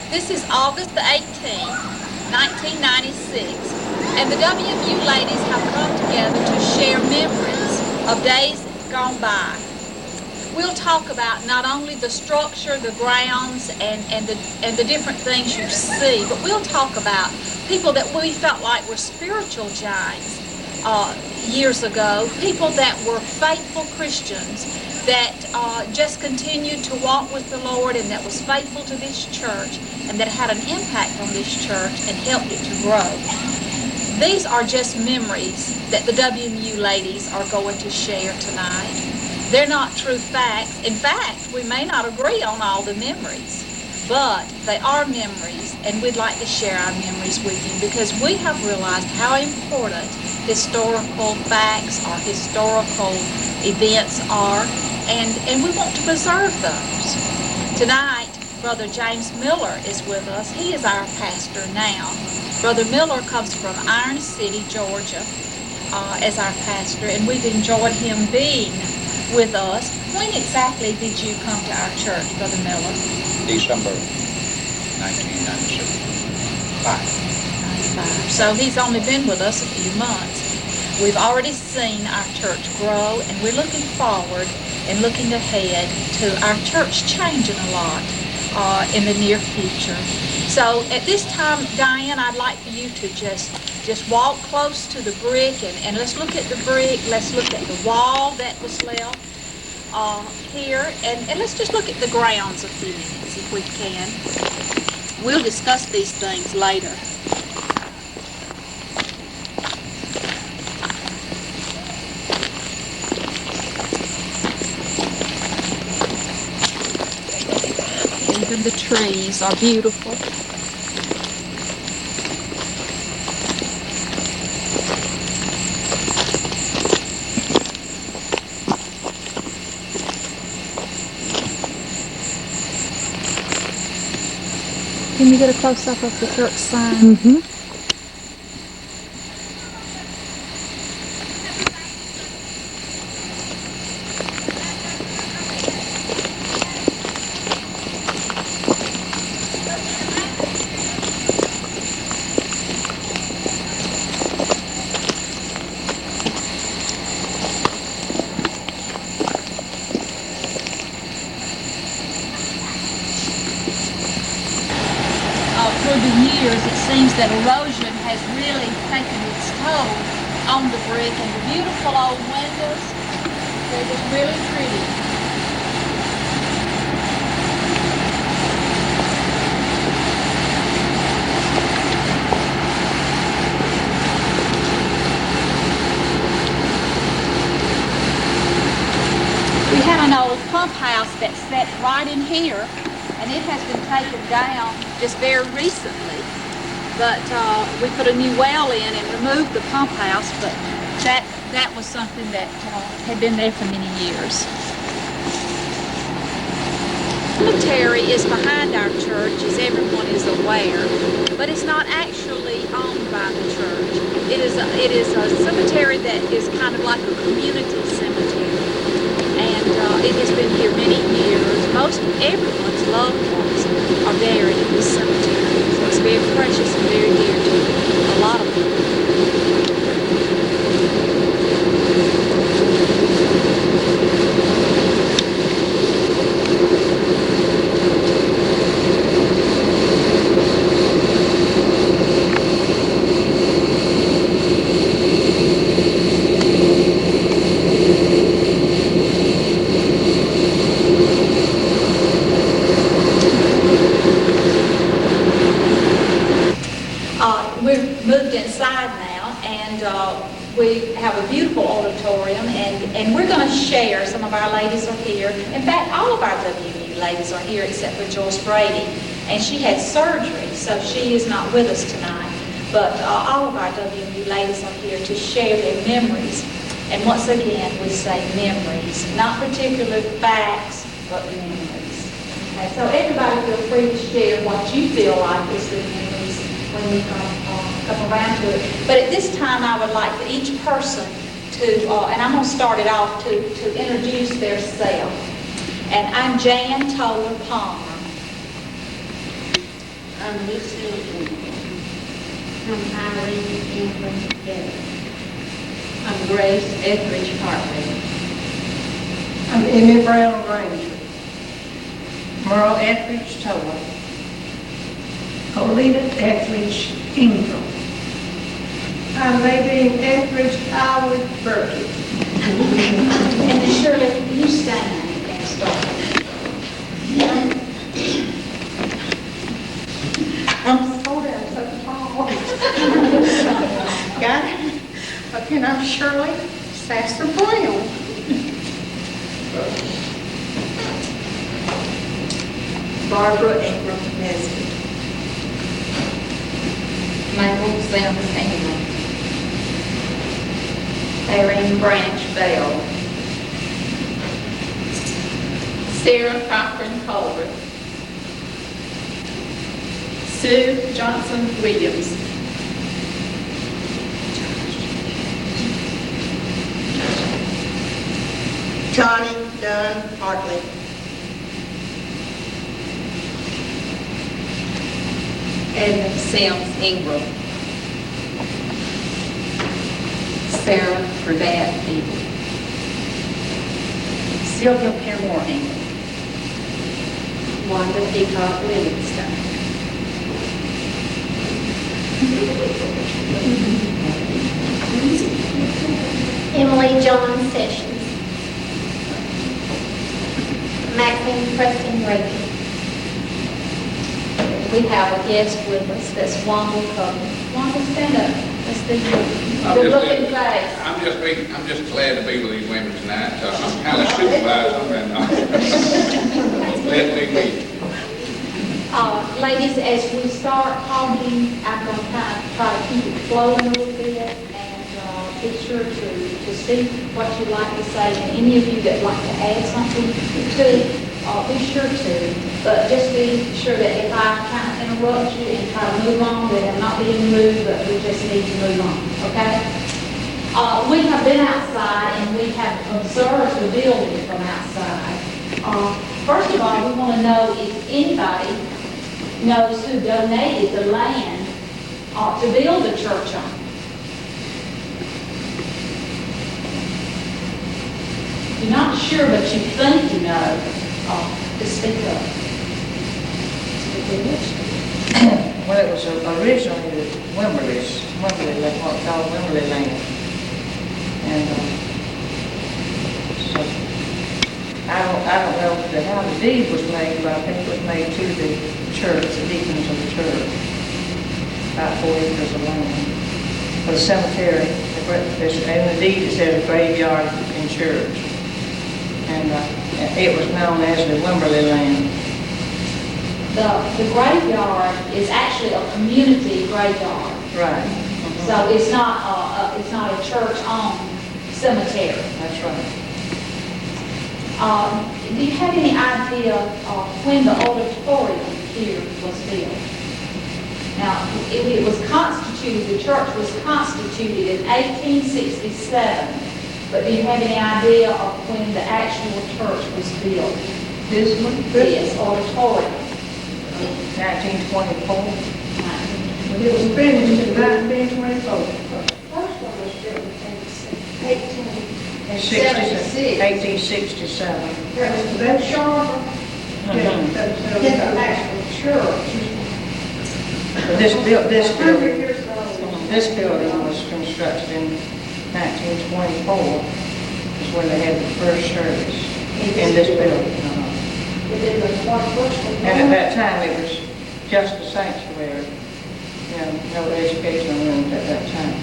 This is August the 18th, 1996, and the WMU ladies have come together to share memories of days gone by. We'll talk about not only the structure, the grounds, and the different things you see, but we'll talk about people that we felt like were spiritual giants years ago, people that were faithful Christians that just continued to walk with the Lord and that was faithful to this church and that had an impact on this church and helped it to grow. These are just memories that the WMU ladies are going to share tonight. They're not true facts. In fact, we may not agree on all the memories, but they are memories, and we'd like to share our memories with you because we have realized how important historical facts or historical events are, and we want to preserve those. Tonight, Brother James Miller is with us. He is our pastor now. Brother Miller comes from Iron City, Georgia, as our pastor, and we've enjoyed him being with us. When exactly did you come to our church, Brother Miller? December 1996. 95. So he's only been with us a few months. We've already seen our church grow, and we're looking forward and looking ahead to our church changing a lot in the near future. So at this time, Diane, I'd like for you to just walk close to the brick, and let's look at the brick, let's look at the wall that was left here, and let's just look at the grounds a few minutes if we can. We'll discuss these things later. Even the trees are beautiful. Can you get a close-up of the church sign? Mm-hmm. Through the years, it seems that erosion has really taken its toll on the brick, and the beautiful old windows, they're just really pretty. We had an old pump house that sat right in here, and it has been taken down just very recently. But we put a new well in and removed the pump house, but that was something that had been there for many years. The cemetery is behind our church, as everyone is aware, but it's not actually owned by the church. It is a cemetery that is kind of like a community cemetery, and it has been here many years. Most everyone's loved ones are buried in this cemetery, so it's very precious and very dear to a lot of people. We've moved inside now, and we have a beautiful auditorium, and we're going to share. Some of our ladies are here. In fact, all of our WMU ladies are here except for Joyce Brady, and she had surgery, so she is not with us tonight. But all of our WMU ladies are here to share their memories. And once again, we say memories, not particular facts, but memories. Okay, so everybody feel free to share what you feel like is the memories when we come around to it. But at this time, I would like for each person to, and I'm going to start it off, to introduce themselves. And I'm Jan Toller Palmer. I'm Lucille Ingram. I'm Irene Ingram Garrett. I'm Grace Etheridge Hartley. I'm Emmy Brown Granger. Merle Etheridge Toller. Olita Etheridge Ingram. I'm Nadine Etheridge Howard Berkey. And Shirley, will you stand and start? I'm sorry I'm so tall. Got it? Okay, I'm Shirley Sasser Brown. Barbara Ingram Nesbitt. Michael Sims Ingram. Erin Branch Bell. Sarah Cochran Culver. Sue Johnson Williams. Connie Dunn Hartley. Edna Sims Ingram. Sarah Burdett Ingram. Sylvia Paramore Ingram. Wanda Peacock Livingstone. Emily John Sessions. Maxine Preston Reagan. We have a guest with us, that's Wanda Coleman. Wanda, stand up. Let's see your good looking face. I'm just glad to be with these women tonight. I'm kind of supervised and let me meet. Ladies, as we start talking, I'm going to kind of try to keep it flowing a little bit and be sure to see what you'd like to say. And any of you that like to add something to be sure to. But just be sure that if I kind of interrupt you and try to move on, that I'm not being rude, but we just need to move on, okay? We have been outside and we have observed the building from outside. First of all, we want to know if anybody knows who donated the land to build the church on. You're not sure, but you think you know. To speak up. Well, it was originally Wimberley, what's called Wimberley land. And so I don't know how the deed was made, but I think it was made to the church, the deacons of the church. About 4 acres of land. For the cemetery, and the deed it says graveyard and church. And it was known as the Wimberley land. The graveyard is actually a community graveyard. Right. So it's not a church-owned cemetery. That's right. Do you have any idea of when the auditorium here was built? Now, it was constituted, the church was constituted in 1867, but do you have any idea of when the actual church was built? This one? Yes, auditorium. 1924. It was finished in 1924. First one was built in 1867. That's Sharper. Yeah, that's the actual church. This 100 years old. this building was constructed in 1924. Is when they had the first service in this building. And at that time, it was just a sanctuary. No educational rooms at that time.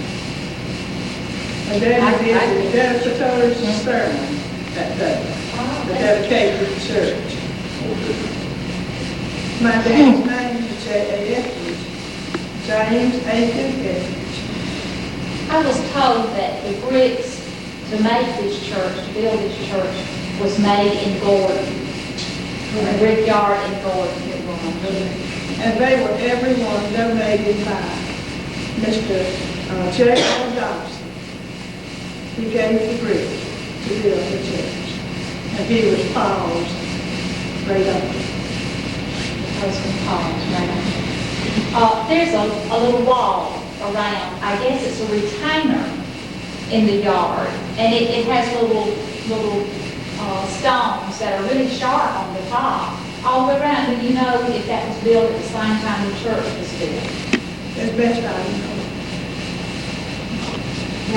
And then we did the dedicatory sermon that day, the dedicated church. My dad's name is J.A. Etheridge, James Aiken Etheridge. I was told that the bricks to make this church, to build this church, was made in Gordon, in a brickyard in Gordon. And they were everyone donated by Mr. J.R. Dobson. He gave the brick to build the church. And he was Paul's great uncle. Husband Paul's right. There's a little wall around, I guess it's a retainer in the yard, and it has little stones that are really sharp on the top, all the way around. Do you know if that was built at the same time the church was built? As best I know.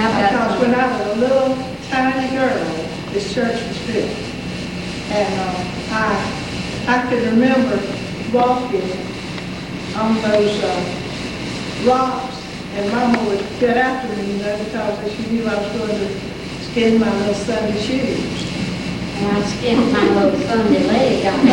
How about- Because when I was a little tiny girl, this church was built. And I can remember walking on those rocks, and Mama would get after me, you know, because she knew I was going to skin my little Sunday shoes. And I skinned my little Sunday leg on it.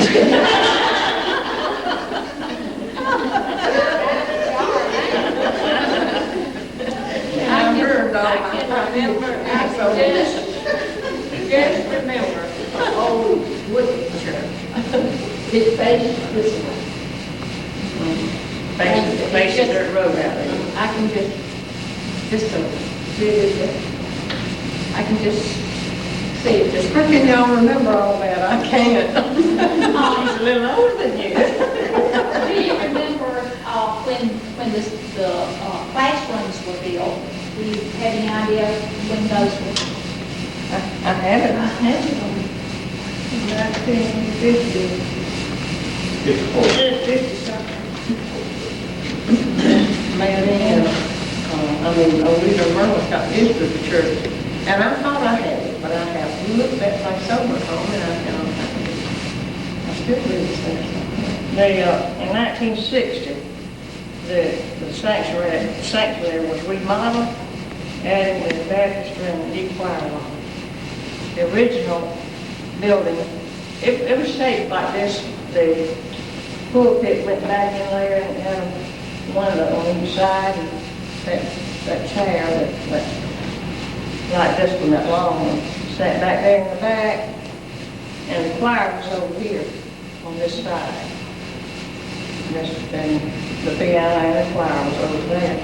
Just remember, an old wooden church. It faces this way. Facing dirt road out there. I can just I can just see it just. How can y'all remember all that? I can't. She's a little older than you. Do you remember when the classrooms were built? Do you have any idea when those were? I haven't. 1950. 50 something. Man, Louisa Merle's got into the church, and I thought I had it, but I have looked at my sober home, and I still believe it's in 1960, the sanctuary was remodeled, adding the baptistry and the deep choir loft. The original building, it was shaped like this. The pulpit went back in there and had one on each side, and that chair that like this one, that long one, sat back there in the back, and the choir was over here on this side. And the piano and the choir was over there.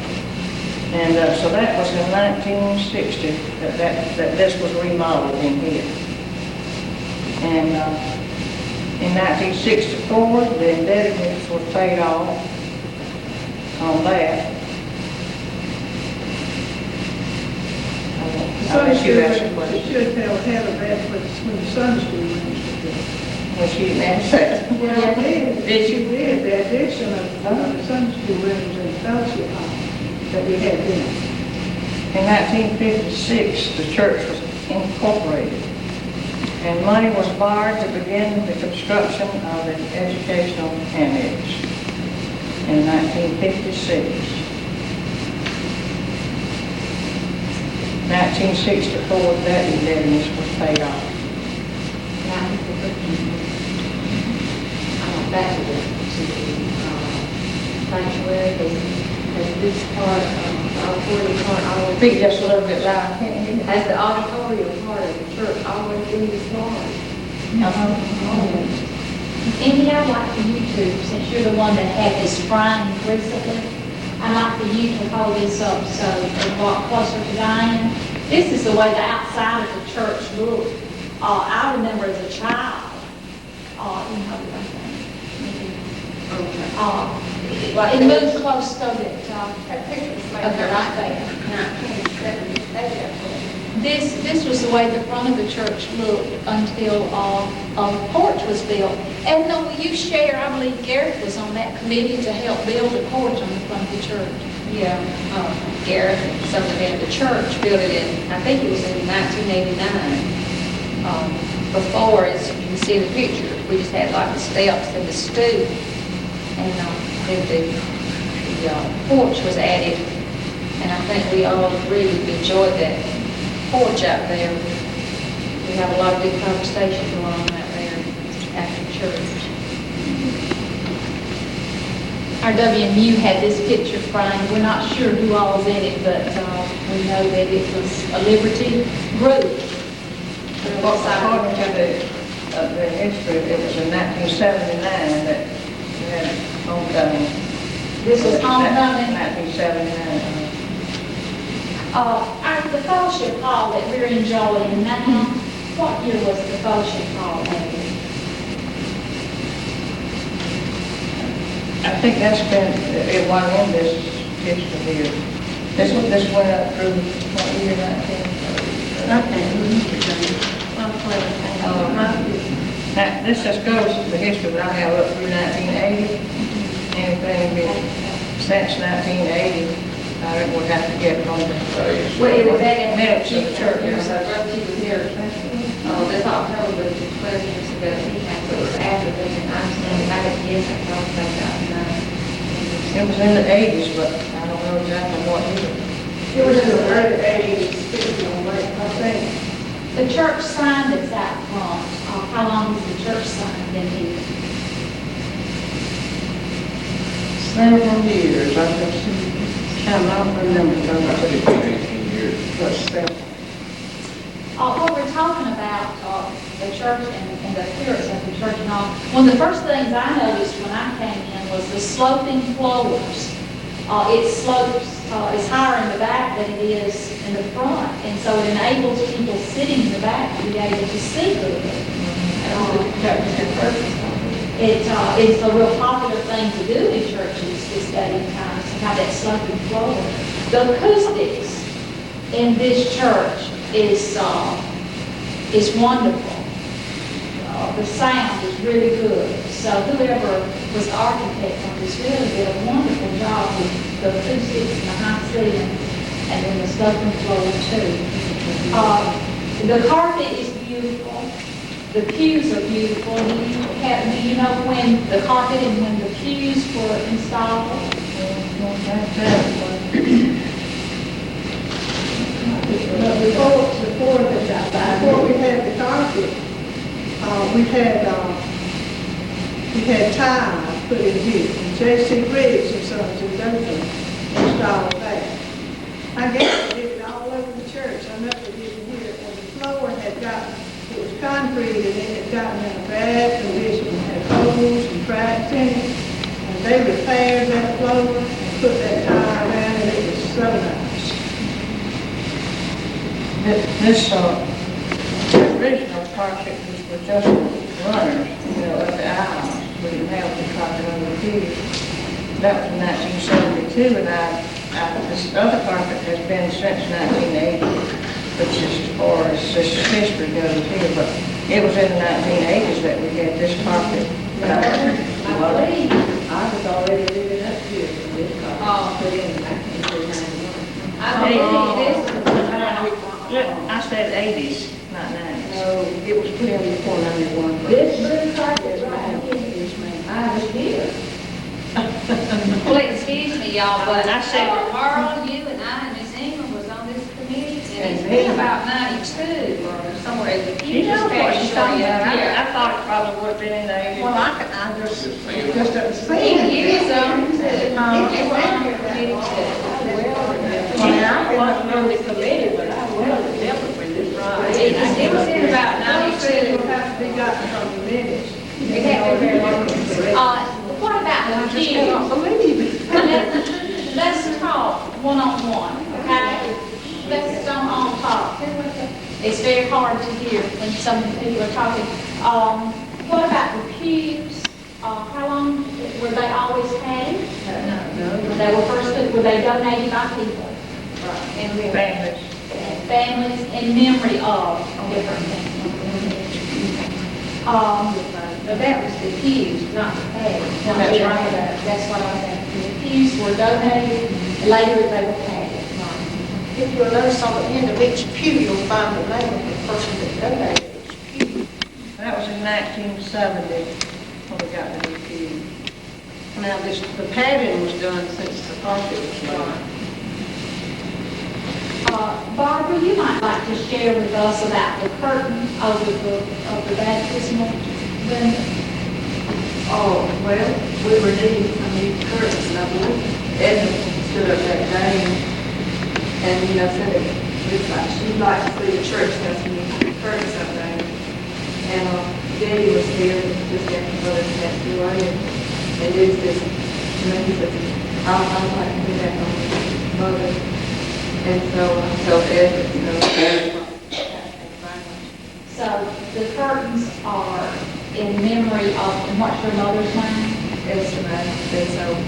And so that was in 1960 that this was remodeled in here. And in 1964, the indebtedness was paid off on that. Sunday school, you asked a it question. should have had a bad place when the Sunday school rooms were built. Well, she didn't ask that. Well, it did. Did you? Did, the addition of the Sunday school rooms and fellowship hall that we had then. In 1956, the church was incorporated, and money was borrowed to begin the construction of an educational annex in 1956. 1964, that indebtedness was paid off. Back to the sanctuary, has this part, auditorium part always. Speak just a little bit loud, can't you hear me? Has the auditorium part of the church always been this large? Amy, I'd like for you to, since you're the one that had this frame recently, I'd like for you to hold this up so they walk closer to Diane. This is the way the outside of the church looked. I remember as a child, you know, it moved close so that picture was made right there. This was the way the front of the church looked until a porch was built. And no, will you share, I believe Garrett was on that committee to help build a porch on the front of the church. Yeah, Garrett and someone at the church built it in, I think it was in 1989. Before, as you can see in the picture, we just had like the steps and the stoop. And then the porch was added. And I think we all really enjoyed that porch out there. We have a lot of good conversation going on out there after church. Our WMU had this picture framed. We're not sure who all was in it, but we know that it was a Liberty group. Well, according to the history, it was in 1979 that we had homecoming. This was homecoming. 1979. The fellowship hall that we're enjoying now, what year was the fellowship hall made? I think that's been, it wasn't in this history here. This went up through, what year, 19? Now, this just goes to the history that I have up through 1980. Anything been since 1980, I think we'll have to get it on the Well, it was back in minutes of the church. So Brother T was here, that's October, 12 years ago, he had, so it was after this, and I'm saying, I had to guess, I thought about It was in the 80s, but I don't know exactly what year. It was in the early 80s, I think. The church sign that's out front, how long has the church sign been here? Several years, I just cannot remember. I said it's been 18 years. But several. What we're talking about, the church and the appearance of the church and all, one of the first things I noticed when I came in was the sloping floors. It slopes, it's higher in the back than it is in the front, and so it enables people sitting in the back to be able to see good. It's a real popular thing to do in churches this day and time, to have that sloping floor. The acoustics in this church is wonderful. The sound is really good. So whoever was the architect on this building did a wonderful job with the acoustics and the high ceiling and then the sloping floor too. The carpet is beautiful. The pews are beautiful. Do you know when the carpet and when the pews were installed? Before we had the carpet, we had tiles put in here. And J.C. Briggs and Sons in Dothan installed that. I guess they did it all over the church. I know they did it here. And the floor had gotten, it was concrete and it had gotten in a bad condition. It had holes and cracks in it. And they repaired that floor and put that tile down and it was so nice. This original carpet was just runners, up the aisles. We didn't have the carpet on the pews. That was in 1972, and this other carpet has been since 1980, which is as far as this history goes here. But it was in the 1980s that we had this carpet. I was already living up here when this car put in 1991. I said 80s, not 90s. No, it was put in before 91. This blue carpet right here, this man, I was here. Well, excuse me, y'all, but I said- Merle, you and I and Miss Ingram was on this committee, and it's been about 92 or somewhere. You just passed your year. I thought it probably would have been in the 80s. Well, I just saying. don't see You it. was on too. You were on the committee too. I wasn't on the committee, but I well remember when this ride. It was in about I said it 92. would have to be gotten from the minutes. It had been very long. What about I the just pews? cannot believe it. Let's talk one-on-one, okay? Let's don't talk. It's very hard to hear when some people are talking. What about the pews? How long, were they always paid? No. They were they donated by people? And we Families. And families in memory of different things. But that was the pews, not the pay. That's right. That's what I said. The pews were donated, later they were paid. If you'll notice on the end of each pew, you'll find the name of the person that donated each pew. That was in 1970 when we got the new pew. Now, the padding was done since the carpet was done. Barbara, you might like to share with us about the curtain over the baptismal window. Oh, well, we were needing some new curtains, and I believe Edna stood up that day and said it looks like she'd like to see the church have some new curtains up there. And Daddy was here just after Mother passed away, and it was just, he said, I'd like to do that on Mother. And so I told Edna, So the curtains are in memory of, and what's your mother's name? estimate that's over.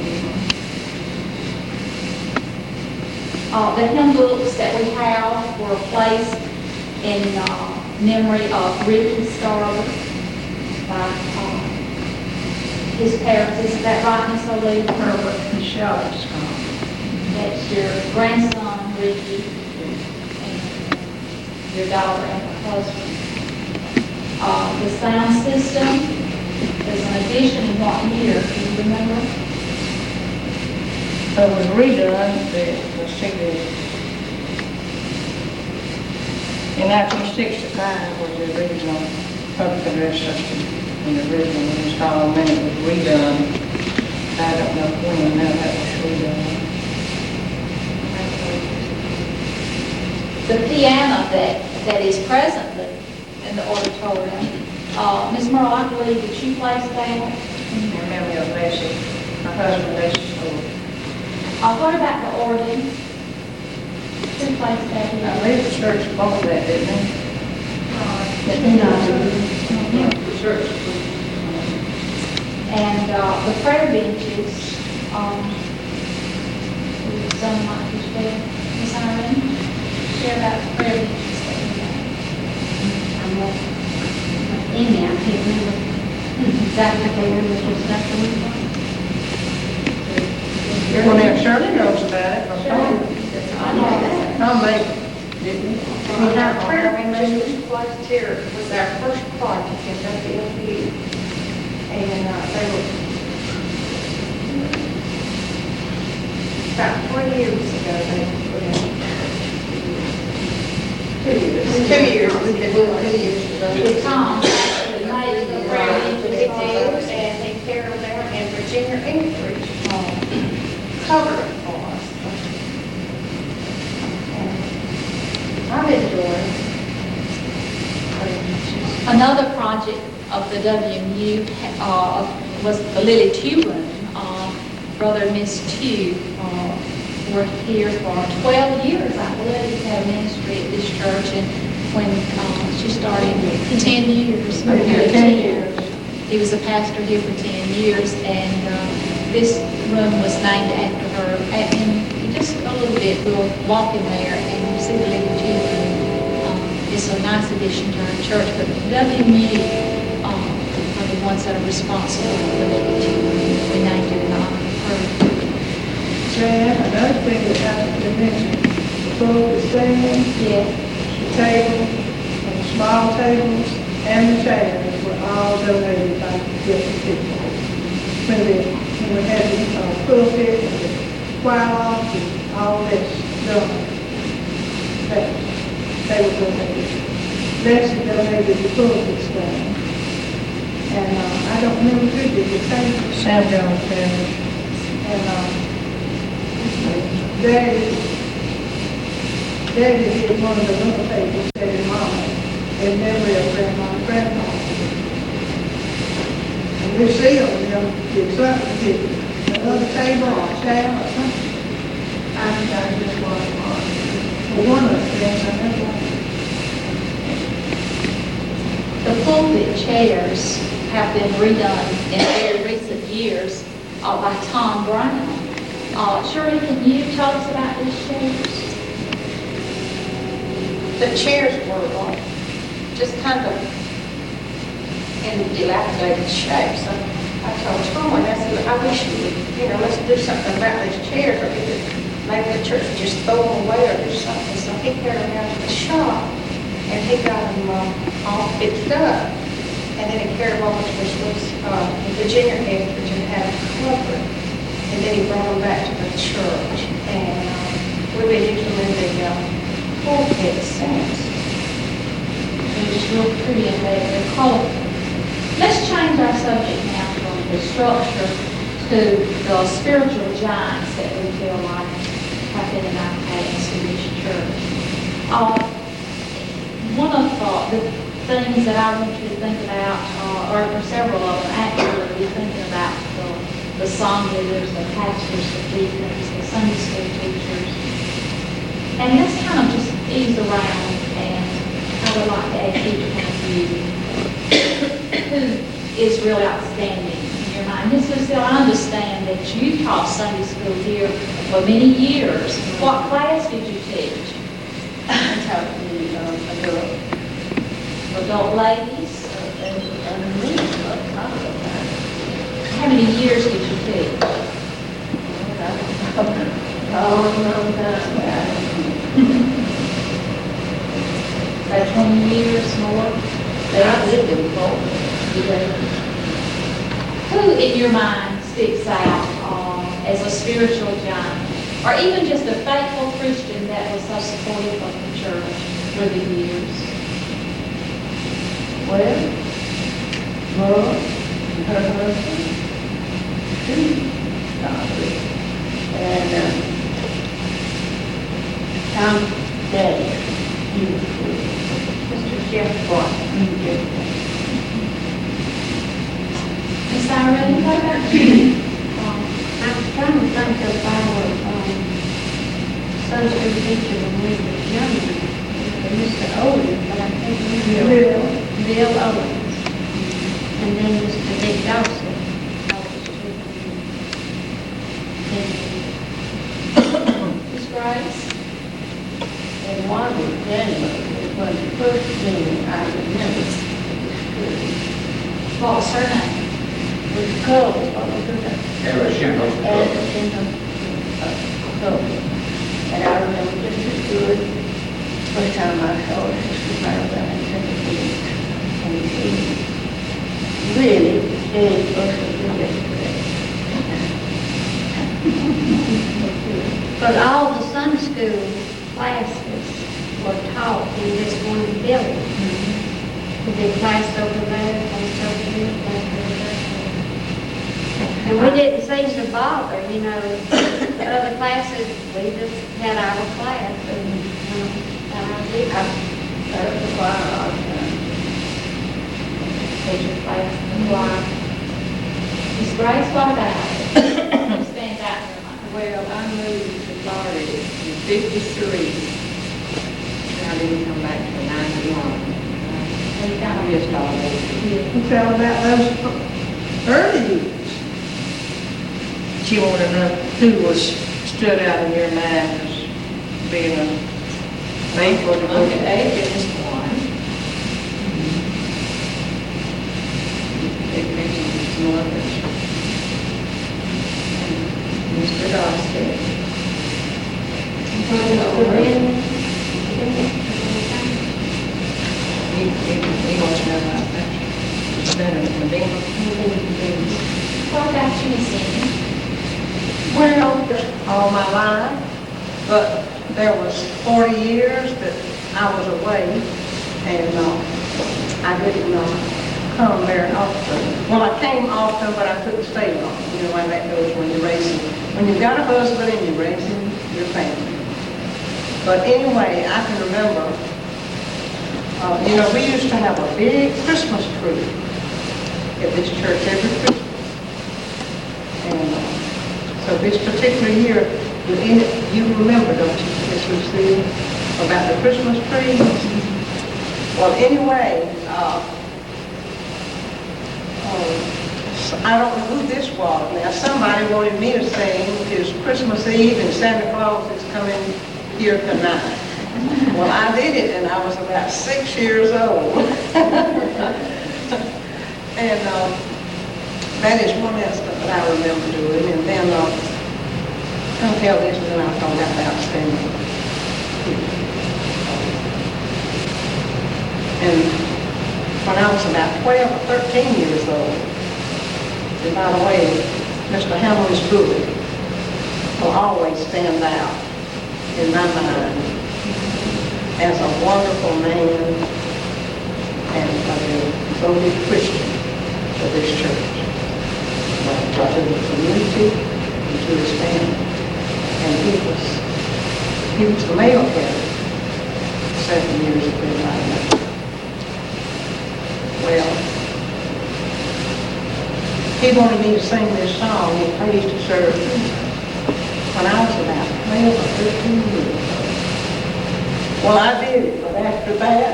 The hymn books that we have were placed in memory of Ricky Starber by his parents. Isn't that right, Miss O'Leary? Herbert and Shelley Scott. That's your grandson, Ricky, and your daughter and her husband. The sound system is an addition in what year? Do you remember? It was redone, let's see, in 1965 was the original public address system, and the original was installed, and then it was redone. I don't know when, now that was redone. The piano that is presently in the auditorium, Ms. Merle, I believe that you placed that. In memory of Bessie, my husband Bessie Stewart. What about the organ? Who placed that I here? believe the church bought that, didn't they? The church. And the prayer benches, some might be share. Ms. Irene, share about the prayer benches that we have. I'm not in there, I can't remember exactly where it was exactly. Well, now Shirley knows about it, I'll make it. Our prayer benches was placed here, was our first project in WLU. And they were about 3 years ago, they were put in. 2 years, we've been doing 2 years ago. Tom actually made the prayer benches. And they carried them there, and Virginia Anchorage covered it for us. And I'm enjoying it. Another project of the WMU was the Lily Tew Room. Brother and Miss Tew were here for 12 years, I believe, had a ministry at this church, and when she started, 10 years. Yeah, 10 years. He was a pastor here for 10 years, and this room was named after her. And just a little bit, we'll walk in there and see the Lily Tew Room. It's a nice addition to our church, but WMU are the ones that are responsible for the Lily Tew Room. We named it in honor of her. Jan, another thing that happened to mention, the food, the stand, Yeah. the table, and the small tables, and the chairs were all donated by different people. When we had the pulpit, and the choir loft, and all this done, they were donated. Leslie donated the pulpit stand. And I don't remember who did the table. Sam Jones family. And Daddy did one of the little tables that his mama, in memory of Grandma and Grandpa. And Lucille, did something, did another table or a chair or something. I think I just was one of the things I never. The pulpit chairs have been redone in very recent years by Tom Brown. Shirley, can you tell us about these chairs? The chairs were just kind of in dilapidated shape, so I told Tom, and I said, I wish you would, let's do something about these chairs, or maybe the church would just throw them away or do something. So he carried them out to the shop, and he got them all fixed up, and then he carried them over to this Virginia Anchorage and had them covered. And then he brought them back to the church, and we've been using them in the pulpit since. They're just real pretty and they're colorful. Let's change our subject now from the structure to the spiritual giants that we feel like have been in our past in this church. One of the things that I want you to think about, or several of them actually, be thinking about the song leaders, the pastors, the deacons, the Sunday school teachers. And let's kind of just ease around, and I would like to ask each one of you who is really outstanding in your mind? Ms. Lucille, I understand that you taught Sunday school here for many years. What class did you teach? I taught the Adult ladies? and me, How many years did you teach? About 20 years more? I lived in Florida. Who in your mind sticks out as a spiritual giant, or even just a faithful Christian that was so supportive of the church through the years? Well, Mom and her husband, two daughters, and Tom, Daddy, he was good. Mr. Jeff Barton, Miss Irene, what about you? I'm trying to think of our Sunday school teacher when we were younger, Mr. Owens, but I can't remember. Bill Owens. And then Mr. Dick Dawson. Miss Grace? And one was January, was the first thing I remember. What was her name? Was Cole, what was her name? And I remember just as good, first time I saw her, she was right around in Tennessee. And she really gave us a good experience. But all the Sunday school classes were taught in this one building. The big class over there, class over here, class over there. And we didn't seem to bother, you know, the other classes, we just had our class and, our big That was why I Teacher class, the choir. Miss Grace, what about it? Who stands out in your mind? Well, I moved to Florida in '53. I didn't come back till '91. And you got I a- missed all that. We felt about those early years. She wanted to know who stood out in your mind as being a faithful devoted. Adrian is one. It mentions some others. Mr. Dawson. He wants to know about that. It's better than being. What about you, Miss Amy? Well, all my life, but there was 40 years that I was away, and I didn't come very often. Well, I came often, but I couldn't stay long. You know, how that goes when you're raising, when you've got a husband and you're raising your family. But anyway, I can remember, you know, we used to have a big Christmas tree at this church every Christmas. And so this particular year, you remember, don't you, Miss Lucille, about the Christmas tree? Well, anyway, I don't know who this was. Now, somebody wanted me to sing "It's Christmas Eve and Santa Claus is coming here tonight." Well, I did it, and I was about 6 years old. And that is one instance that I remember doing. And then, I'll tell this, and then I'll talk about singing. And when I was about 12 or 13 years old, and by the way, Mr. Hamlin's book will always stand out in my mind as a wonderful man and a devoted Christian to this church, to the community, and to his family. And he was the mail carrier 7 years of his life. Well, he wanted me to sing this song in praise to serve when I was about 12 or 13 years old. Well, I did it, but after that,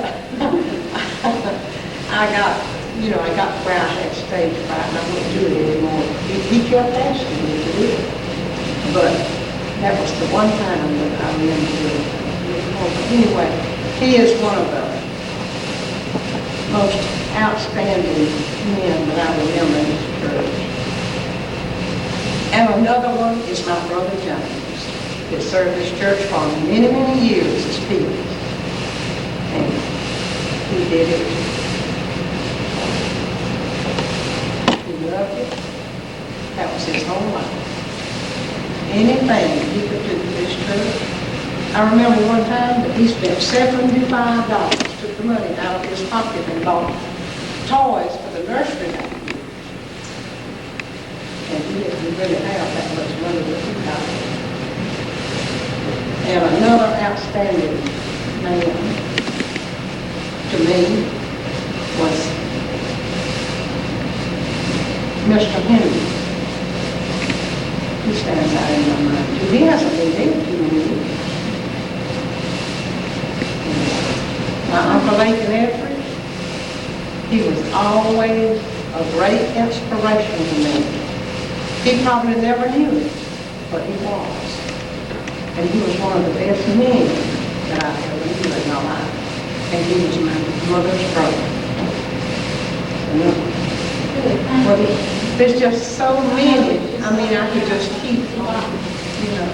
I got you know, I got where I had stage fright and I wouldn't do it anymore. He kept asking me to do it. But that was the one time that I remember doing it. But anyway, he is one of the most outstanding men that I remember in this church. And another one is my brother James, that served this church for many, many years as Felix. And he did it. He loved it. That was his whole life. Anything he could do for this church. I remember one time that he spent $75, took the money out of his pocket and bought toys for the nursery that year. And he didn't really have that much money that he got. And another outstanding man to me was Mr. Henry. He stands out in my mind too. He hasn't been dead too many years. My Uncle Lincoln Edwards, he was always a great inspiration to me. He probably never knew it, but he was. And he was one of the best men that I ever knew in my life. And he was my mother's brother. Well, there's just so many. I mean, I could just keep, you know.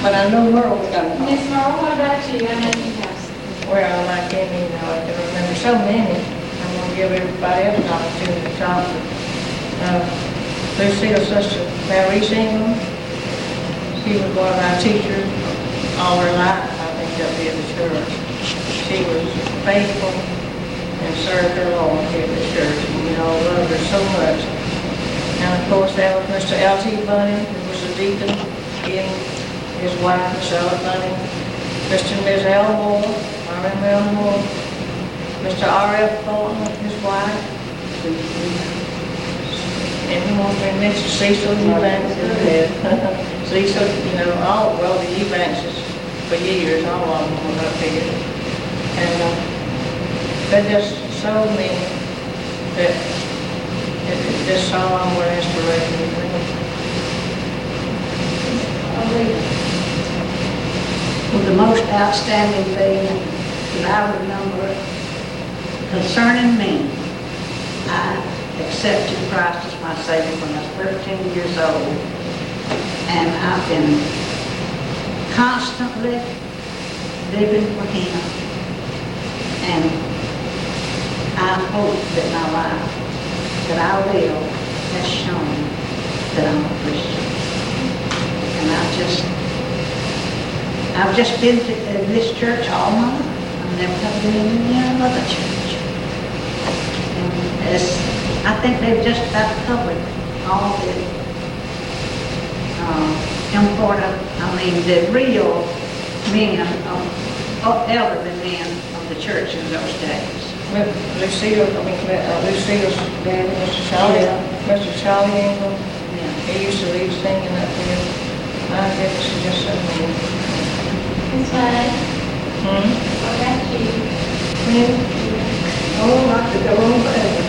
But I know Merle's got a Miss Merle, what about you? I know you have some. Well, like Amy, you know, I can remember so many. I'm going to give everybody else an opportunity to talk. Lucille's sister, Mary Ingram, she was one of our teachers all her life, I think, up here at the church. She was faithful and served her Lord here at the church. And we all loved her so much. And of course, that was Mr. L.T. Bunning, who was a deacon, in his wife, Miss Ella Bunning. Mr. and Ms. Elmore, R.M. Elmore, Mr. R.F. Thornton, his wife, everyone been Mr. Cecil Eubanks, Cecil, you know, well, the Eubankses for years, all of them were up here. And they're just so many that this song were inspiration to me. Well, the most outstanding thing that I remember concerning me, I accepted Christ as my Savior when I was 13 years old. And I've been constantly living for Him. And I hope that my life, that I live, has shown that I'm a Christian. And I've just been to this church all my life. I've never been in any other church. And I think they've just about covered all the important, the real men, elderly men of the church in those days. Lucille's dad, Mr. Charlie Ingram, he used to lead singing up here. I guess it's just so many. Miss May, what about you? Oh, I could go on forever.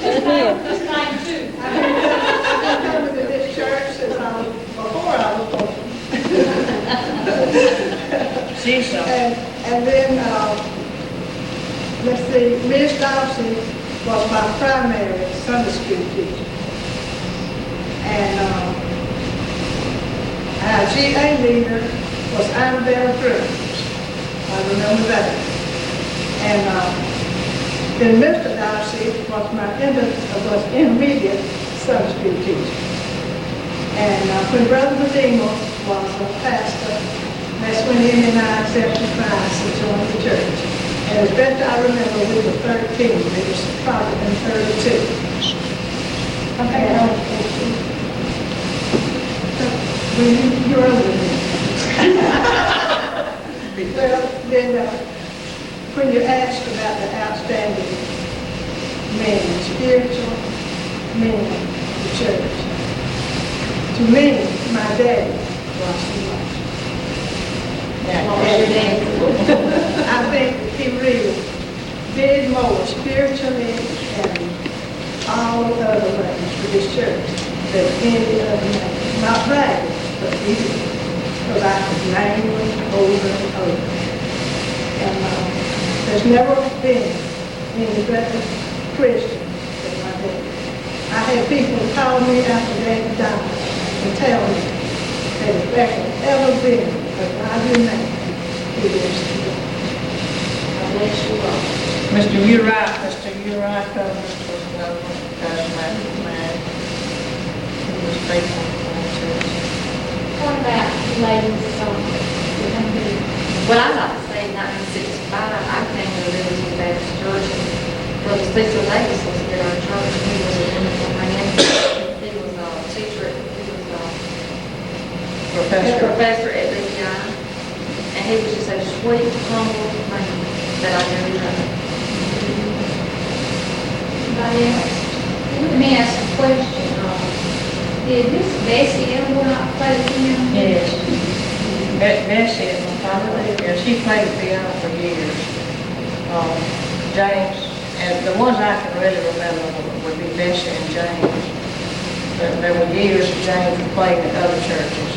Just name two. I've been coming to this church since before I was born. Cecil. And then, let's see, Miss Dawson was my primary Sunday school teacher. And our GA leader was Annabelle Cruz. I remember that. And then Mr. Darcy was my intermediate Sunday school teacher. And when Brother Medina was a pastor, that's when him and I accepted Christ and joined the church. And as best I remember, we were 13. It was probably in 32. Okay. You're older than me. Well, then, when you asked about the outstanding men, spiritual men of the church, to me, my daddy was the one. What was your name? I think he really did more spiritually and all the other ways for this church than any other man. Not bragging, but he did. Because I could name them over and over. And there's never been any better Christian than my dad. I had people call me after Dad died and tell me that if there had ever been a godly man, he was today. God bless you all. Mr. Uriah was another charismatic man. He was faithful to the church. What about you ladies, Well, I'd like to say in 1965, I came to the Liberty Baptist Church, and Brother Cecil Davis was here at our church, and he was a wonderful man. He was a teacher, he was a professor at BPI, and he was just a sweet, humble man that I never known. anybody else? Let me ask a question. Did this Bessie ever not play the piano? Yes. Bessie is my father. Yeah, she played the piano for years. James, and the ones I can really remember would be Bessie and James. But there were years that James played at other churches.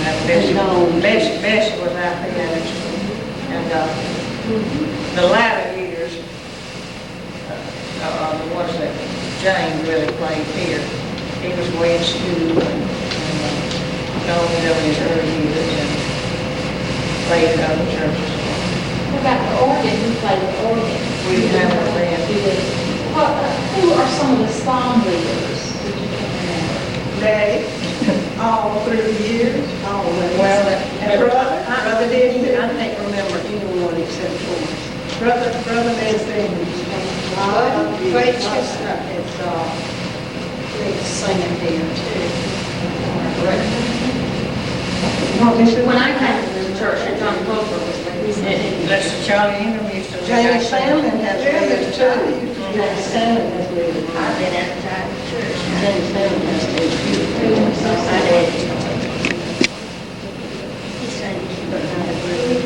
And Bessie was our pianist. And the latter years, the ones that James really played here, he was way in school and gone in his early years and played at other churches. What about the organ? Who played the organ? We have a band. Who are some of the song leaders that you can remember? Daddy, all through the years, always. Well, And brother did too. I can't remember anyone except for Brother did sing. Great Chestnut it's, is singing here too. When I came to the church, John Clover was leading. That's Charlie Ingram used to. James Salmon has James lived too. James Salmon has lived. I've been advertised at church. James Salmon has lived. I did. He sang, but not a great.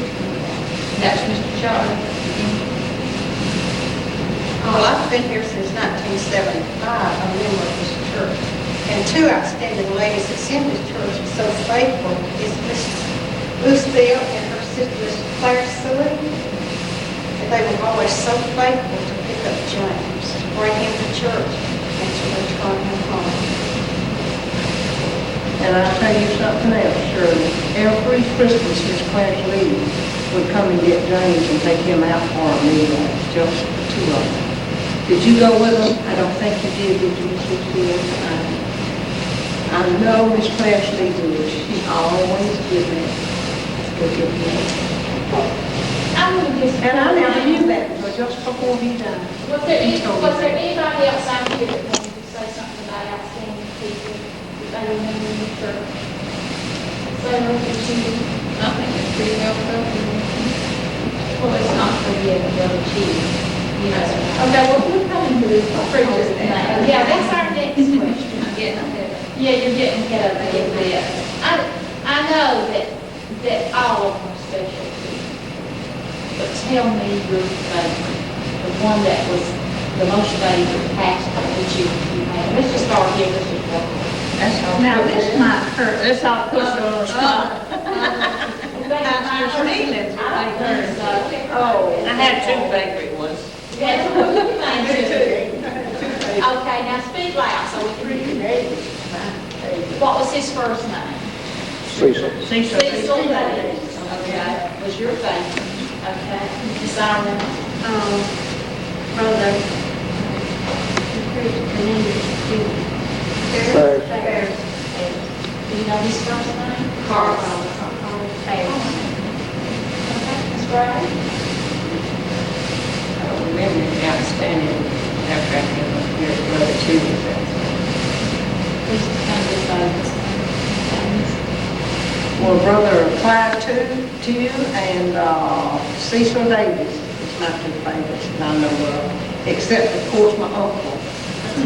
That's Mr. Charlie. Well, I've been here since 1975, a member of this church. And two outstanding ladies that sing this church are so faithful is Mrs. Lucille and her sister, Miss Claire Celine. And they were always so faithful to pick up James, to bring him to church, and to return him home. And I'll tell you something else, Shirley. Every Christmas, Miss Clarence Lee would come and get James and take him out for a meal, just the two of them. Did you go with them? I don't think you did you, Miss Lucille? I know Miss Clarence Lee did. She always did that. Go get him. And I never knew that until just before he died. Was there anybody else out here that wanted to say something about outstanding people that they remember in the church? Say something. I think it's pretty well covered. Well, it's not forgetting Brother Chief. You know, okay, well, we're coming to this preacher's name. Yeah, that's our next question. I'm getting ahead of it. Yeah, you're getting ahead of it a bit. I know that all of them are special to you. But tell me your favorite, the one that was the most favorite pastor that you had. Let's just start here, let's just walk. That's all. Now, this might hurt. This ought to put you on the spot. Pastor Nealon's I don't think so. Oh, I had two favorite ones. Yes, well, you can too. Okay, now speak loud so we can hear. What was his first name? Cecil. Cecil Davis. Okay, was your favorite. Okay, Miss Iron. Brother. Do you know his first name? Carl. Okay, Miss Gray. I don't remember the outstanding after I came up here, Brother Chief was Please come to those. well, Brother Clive Tew and Cecil Davis is my two favorites that I know of, except, of course, my uncle,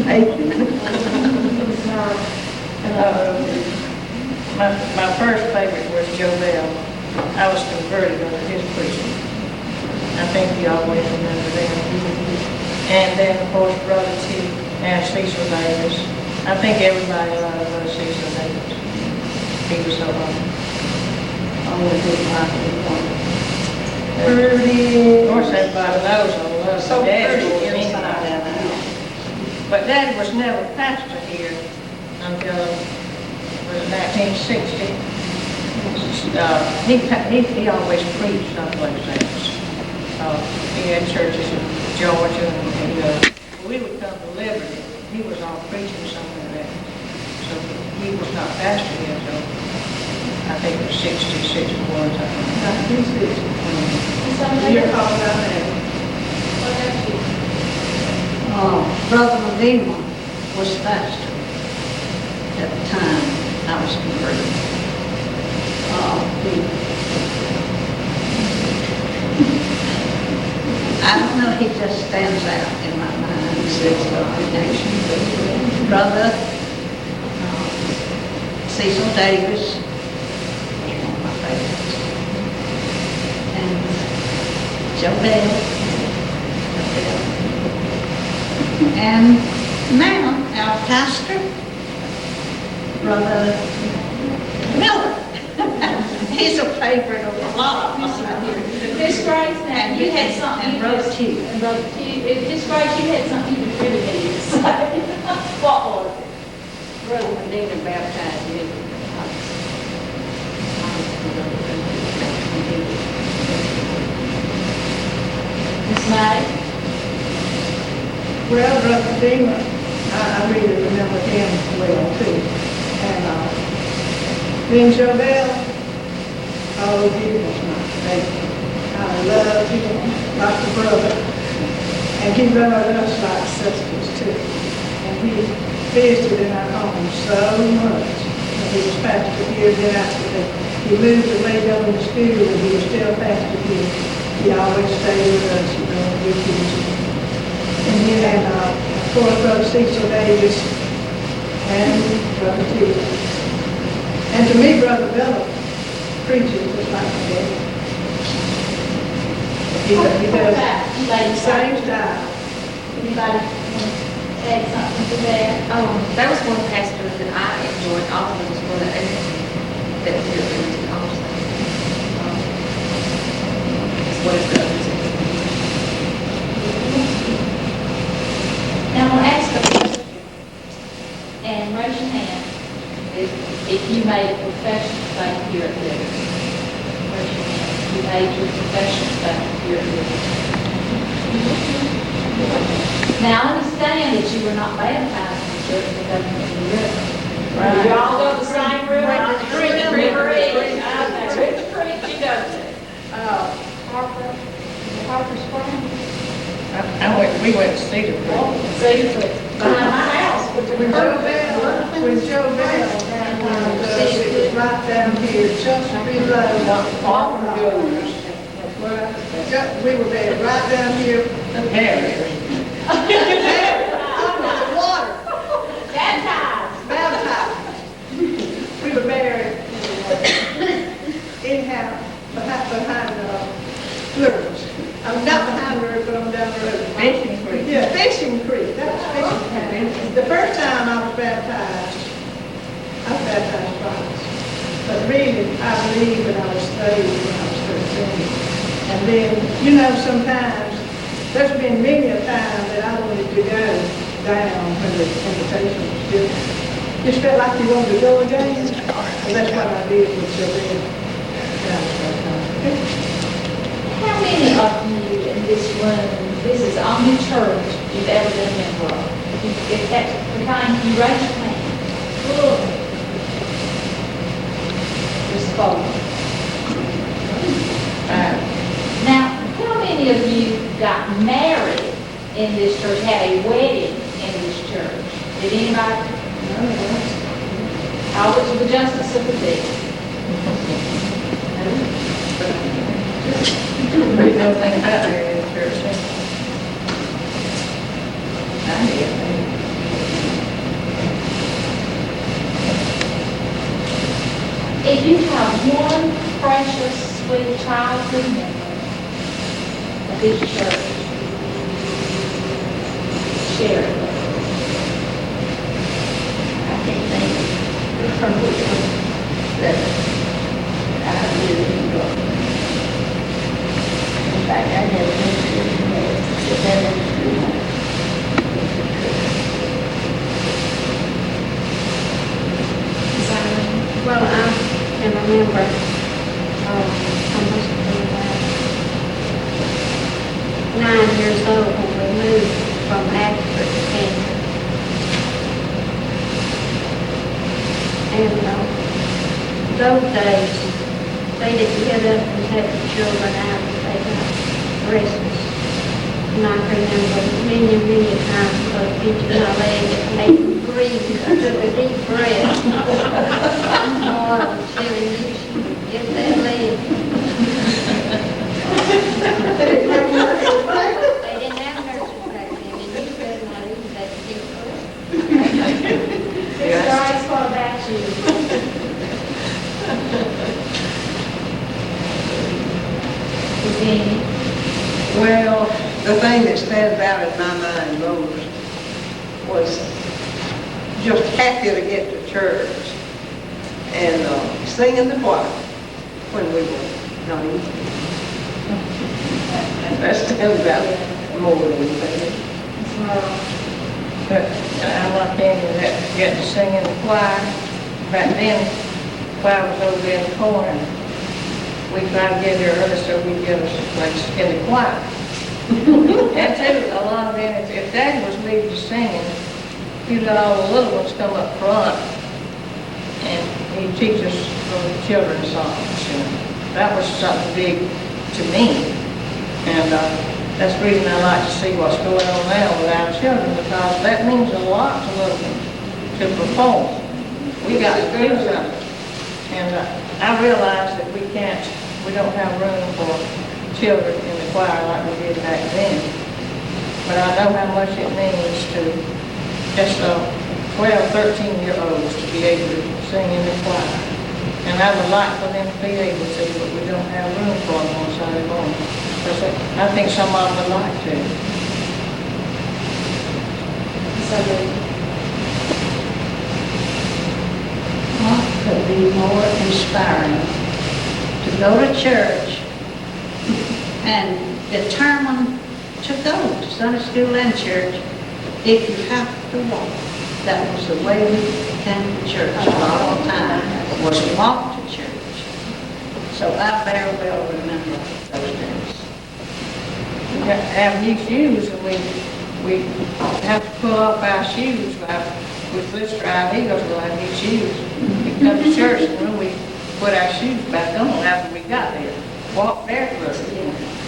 Aiken. My first favorite was Joe Bell. I was converted under his preaching. I think we always remember them. And then, of course, Brother T and Cecil Davis. I think everybody loved Brother Cecil Davis. He was so only good life. Of course, everybody knows I love So Daddy pretty more than inside anybody. and out. But Daddy was never pastor here until, was it 1960? He always preached someplace else. He had churches in Georgia, and we would come to Liberty. He was on preaching somewhere else. So he was not pastor here until, I think it was 60, 61, something. 1960. You're talking about that. Brother Medina was pastor at the time I was converted. I don't know, he just stands out in my mind. Brother Cecil Davis was one of my favorites. And Joe Bell. And now, our pastor, Brother Miller. He's a favorite of a lot of us out here. Miss Grace, now, you had something. And Brother T. And Brother T. Miss Grace, you had something you really needed to say. What was it? Brother Medina baptized me. Miss May? Well, Brother Dima, I really remember him well too. And then Joe Bell, oh, he was my favorite. I loved him like a brother. And he loved us like sisters too. And he visited in our home so much. And he was pastor here, then after he moved away down in the school, and he was still pastor here. He always stayed with us, with him. And of course, Brother Cecil Davis and Brother T. And to me, Brother Bella preaches just like my daddy. He does the same style. Anybody want to add something to that? That was one pastor that I enjoyed. All of them was one that was here preaching also. That's what it does. Now, I'm going to ask a question, and raise your hand if you made a profession of faith here at Liberty. Raise your hand if you made your profession of faith here at Liberty. Now, I understand that you were not baptized in the church because of the river. Right. You all go to the same river? River Creek. River Creek, you go to. Harper Springs. We went to Cedar Creek. See, behind my house. When Joe Bell, it was right down here, just below. We were there, right down here. Under the water. Baptized. We were buried anyhow, behind Lurch. I'm not behind Lurch, but I'm down the road. Fishing Creek. Yeah, Fishing Creek, that was Fishing Creek. The first time I was baptized twice. But really, I believe that I was saved when I was 13. And then, sometimes, there's been many a time that I wanted to go down when the invitation was given. Just felt like you wanted to go again. And that's what I did with Sylvia. How many of you in this room, this is the only church you've ever been a member of? If that's the kind, you raise your hand. Look. Just 4. Now, how many of you got married in this church, had a wedding in this church? Did anybody? I was the justice of the peace. We don't think about it in church. I did. If you have one precious, sweet childhood memory big church. Share it. I can't think from which one that I really enjoy. In fact, I never been to it, but that is true. Well, I can remember, I must have been about 9 years old when we moved from Ashford to Kansas. And those days, they didn't get up and take the children out if they got restless. And I can remember many times because each of my legs and made them breathe. I took a deep breath. Oh, I was telling you, she would get that leg. They didn't have nurses back then, and you better not even take a deep breath. Sister Ice, what about you? Virginia? Well, the thing that stands out in my mind most was just happy to get to church and sing in the choir when we were young. That stands out more than anything. But I like Daniel that get to sing in the choir. Back then, choir was over there in the corner. We tried to get there early so we'd get us a place in the choir. And too, a lot of them, if Daddy was leading to singing, he'd let all the little ones come up front and he'd teach us the children's songs. And that was something big to me. And that's the reason I like to see what's going on now with our children, because that means a lot to little ones to perform. We got to do something. And I realize that we don't have room for children in the choir like we did back then. But I know how much it means to just 12, 13-year-olds to be able to sing in the choir. And I would like for them to be able to, but we don't have room for them on Sunday morning. Because I think some of them would like to. What could be more inspiring to go to church and determine to go to Sunday school and church if you have to walk? That was the way we came to church all the time, was walk to church. So I very well remember those days. We got to have new shoes, and we have to pull up our shoes. With this drive, Eagles will have new shoes. We come to church, and then we put our shoes back on after we got there. Walk barefoot.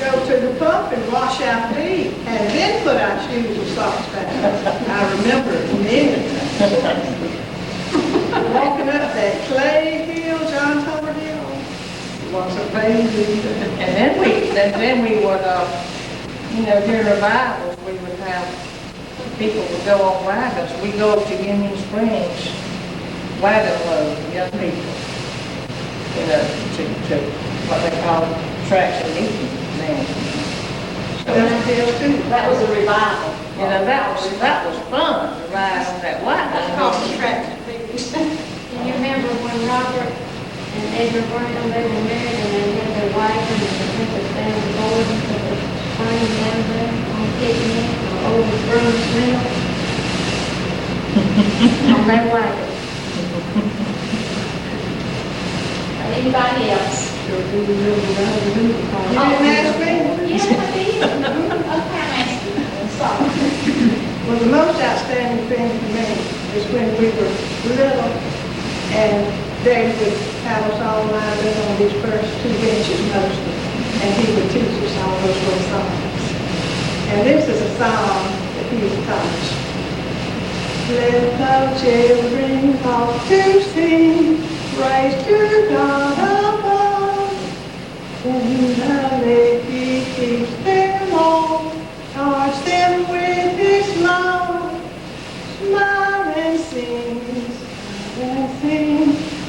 Go to the pump and wash our feet and then put our shoes and socks back on. I remember then. Walking up that clay hill, John Tower Hill, was amazing. And then we would, during revivals, we would have people would go on wagons. We go up to Union Springs, wagon load, young people, to what they call tracks and meeting then. That was a revival. That was fun to ride on that wagon. That's called the track. Can you remember when Robert and Edgar Brown, they were married and they had their wagon and they took us down the board to the spring down there on picnic or over Broom's Mill on their wagon? Anybody else? You didn't ask me? Yes, I did. Okay, I'm asking. Sorry. Well, the most outstanding thing for me is when we were little and Dad would have us all lined up on these first 2 benches mostly, and he would teach us all those little songs. And this is a song that he taught us. Let the children all to sing, praise to God above. When the Lady keeps them all, charge them with His love. Smile and sing,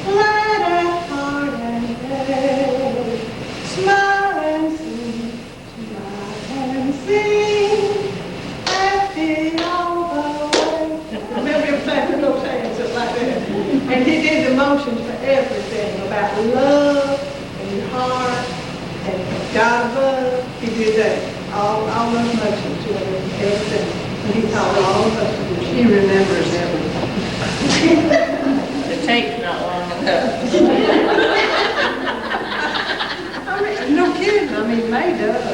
let us heart and head. Smile and sing, smile And he did the motions for everything, about love and your heart and God above. He did that, all those motions to everything. And he taught all of us to do that. She remembers everything. The tape's not long enough. I mean, no kidding, I mean, May does.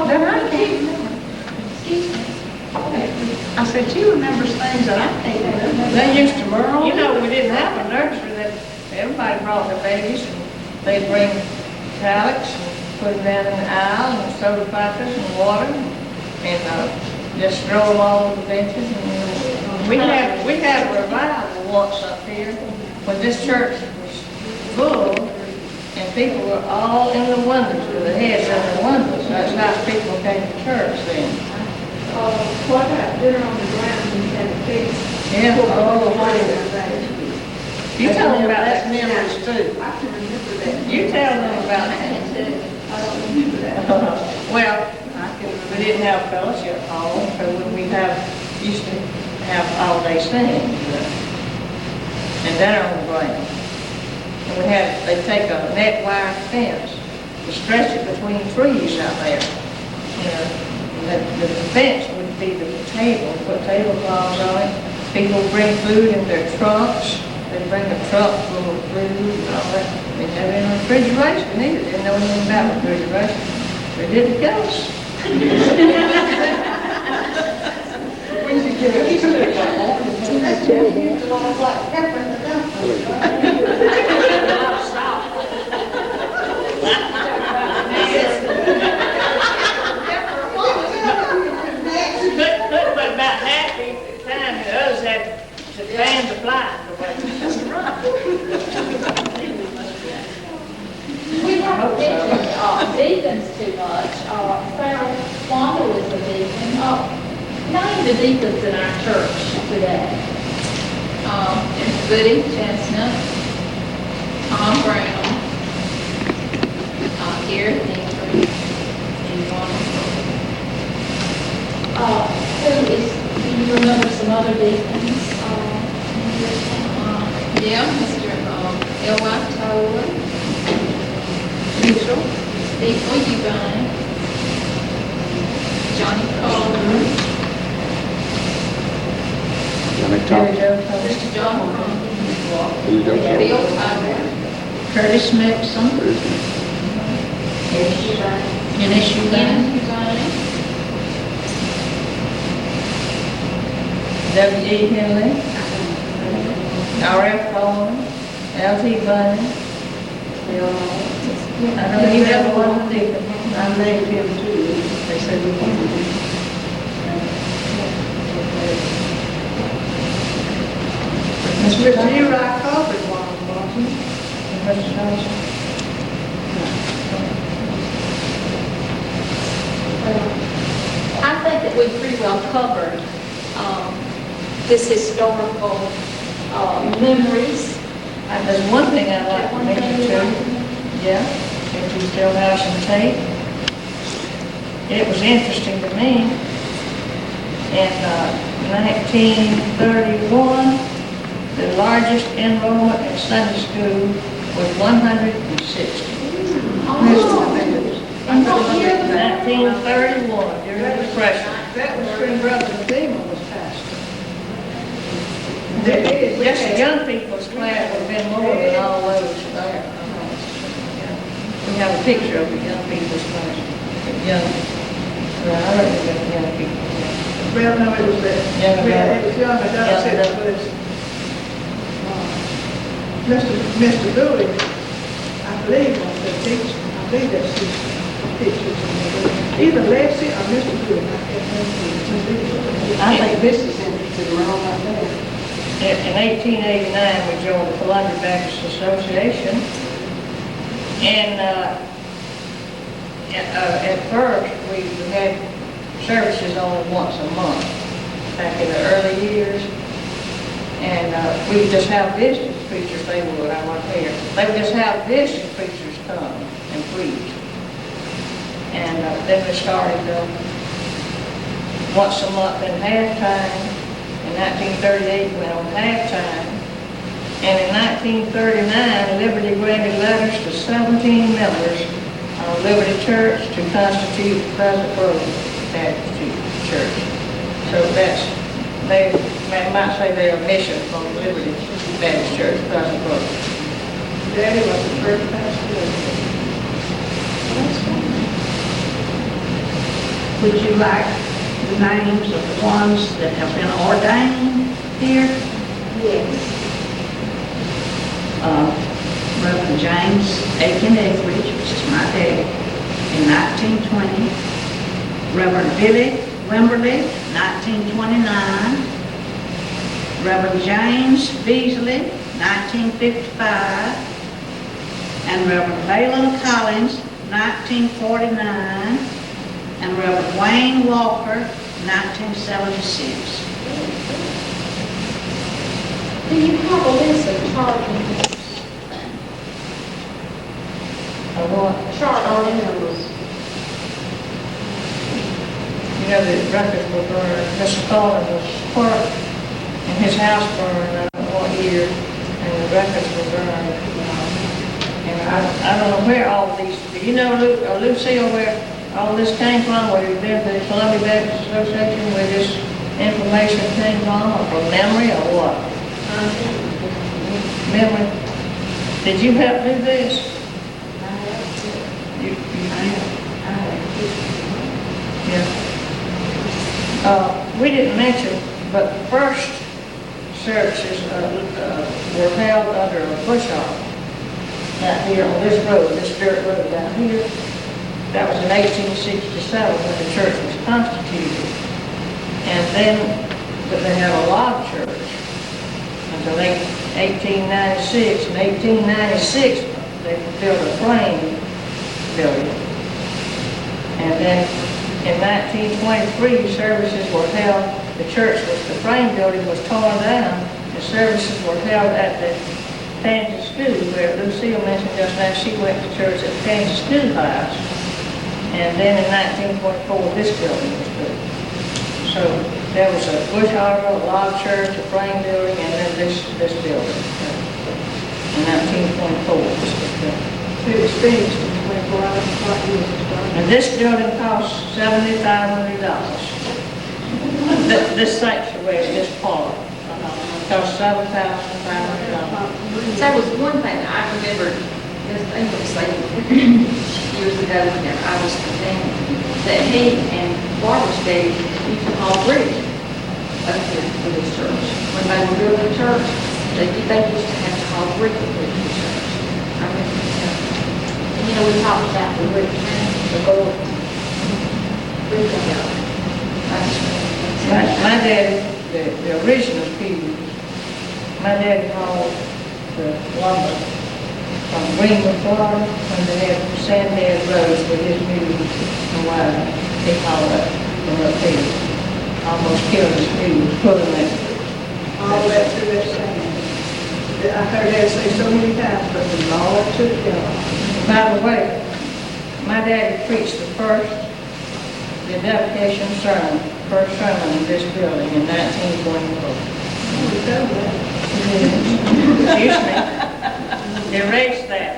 Then I can't remember. Excuse me. I said, she remembers things that I can't remember. They used to whirl. You know, we didn't have a nursery that everybody brought their babies and they'd bring pallets and put them down in the aisle and soda packets and water and just throw them all over the benches. And we had a revival once up here when this church was full and people were all in the windows with their heads in the windows. That's how people came to church then. What about dinner on the ground and had a fix? Yeah, You tell them about that memories too. I can remember that. You tell them about that. I don't remember that. Well, we didn't have fellowship hall, so when we used to have all-day singing, and dinner on the ground. And they'd take a net wire fence and stretch it between trees out there. The fence would be the table, put tablecloths on it. People bring food in their trunks. They'd bring a truck full of food and all that. They had it in refrigeration either. Didn't know anything about refrigeration. They did the ghost. When you get it, but about half the time the others had to fan the fly. We haven't mentioned deacons too much. Sarah Wanda was a deacon. Name the deacons in our church today. There's Buddy Chestnut, Tom Brown, Garrett Dinkley, and Do you remember some other deacons? Mr. L.Y. Toller, Steve Eubank, Johnny Colder, Mr. John Bill Tyler, Curtis Mixon. Dennis Eubank. W.E. Henley, R.F. Coleman, L.T. Bunny. I know he never was a deacon. I named him too. They said we wanted him. Mr. Eli covered one, wasn't he? Mr. Johnson. I think that we pretty well covered this historical memories. There's one thing I'd like to mention too. Yeah, if you still have some tape. It was interesting to me. In 1931, the largest enrollment in Sunday school was 160. And what year was that? 1931, during the Depression. That was when Brother Demon was pastor. Yes, the young people's class would have been more than all those there. We have a picture of the young people's class. Young, well, I don't know the young people. Well, no, it was that. Young It was young adults, it was Mr. Bowie, I believe, was the teacher. I believe that's his pictures. Either Leslie or Mr. Bowie. I can't remember. I think this is in the wrong right there. In 1889, we joined the Columbia Baptist Association, and at first we had services only once a month back in the early years, and we would just have visiting preachers. They would, I wasn't here. They would just have visiting preachers come and preach, and then we started once a month in halftime. And In 1938, went on half-time. And in 1939, Liberty granted letters to 17 members of Liberty Church to constitute the present Baptist Church. So that's, they might say they're a mission from Liberty Baptist Church, present Grove. Daddy was the first pastor. Would you like the names of the ones that have been ordained here? Yes. Reverend James Aiken Etheridge, which is my dad, in 1920. Reverend Billy Wimberly, 1929. Reverend James Beasley, 1955. And Reverend Valen Collins, 1949. And Reverend Wayne Walker, 1976. Do you have a list of charter members? Of what? Charter members. You know, the records were burned. Mr. Collins was hurt, and his house burned, I don't know what year, and the records were burned. And I don't know where all these, do you know, Lucille, where all this came from, where you been to the Columbia Baptist Association, where this information came from, or from memory, or what? Memory? Did you help do this? You Yeah. We didn't mention, but the first services were held under a bush hog out here on this road, this dirt road down here. That was in 1867 when the church was constituted. And then, but they had a log church until 1896. In 1896, they built a frame building. And then in 1923, services were held. The frame building was torn down, and services were held at the Pansey School, where Lucille mentioned just now she went to church at Pansey Schoolhouse. And then in 1924, this building was built. So there was a bush harbor, a log church, a frame building, and then this building. In 1924, this was built. It was finished in 24 hours, And this building cost $7,500. This sanctuary, this part, cost $7,500. That was one thing that I remember, this thing was like years ago whenever I was with them, that he and Barbara's dad used to haul bridge up here for this church. When they were building the church, they used to have to haul bridge for this church. I remember that. You know, we talked about the root, the gold. My daddy, the original people, my daddy hauled the lumber from Greenwood, Florida, when they had sandhead roads with his mules and wagon. He hauled up from up here. Almost killed his mules, pulling it. all that through that sand. I heard that say so many times, but the Lord took care of it. By the way, my daddy preached the dedication sermon, first sermon in this building in 1924. Excuse me. Erase that.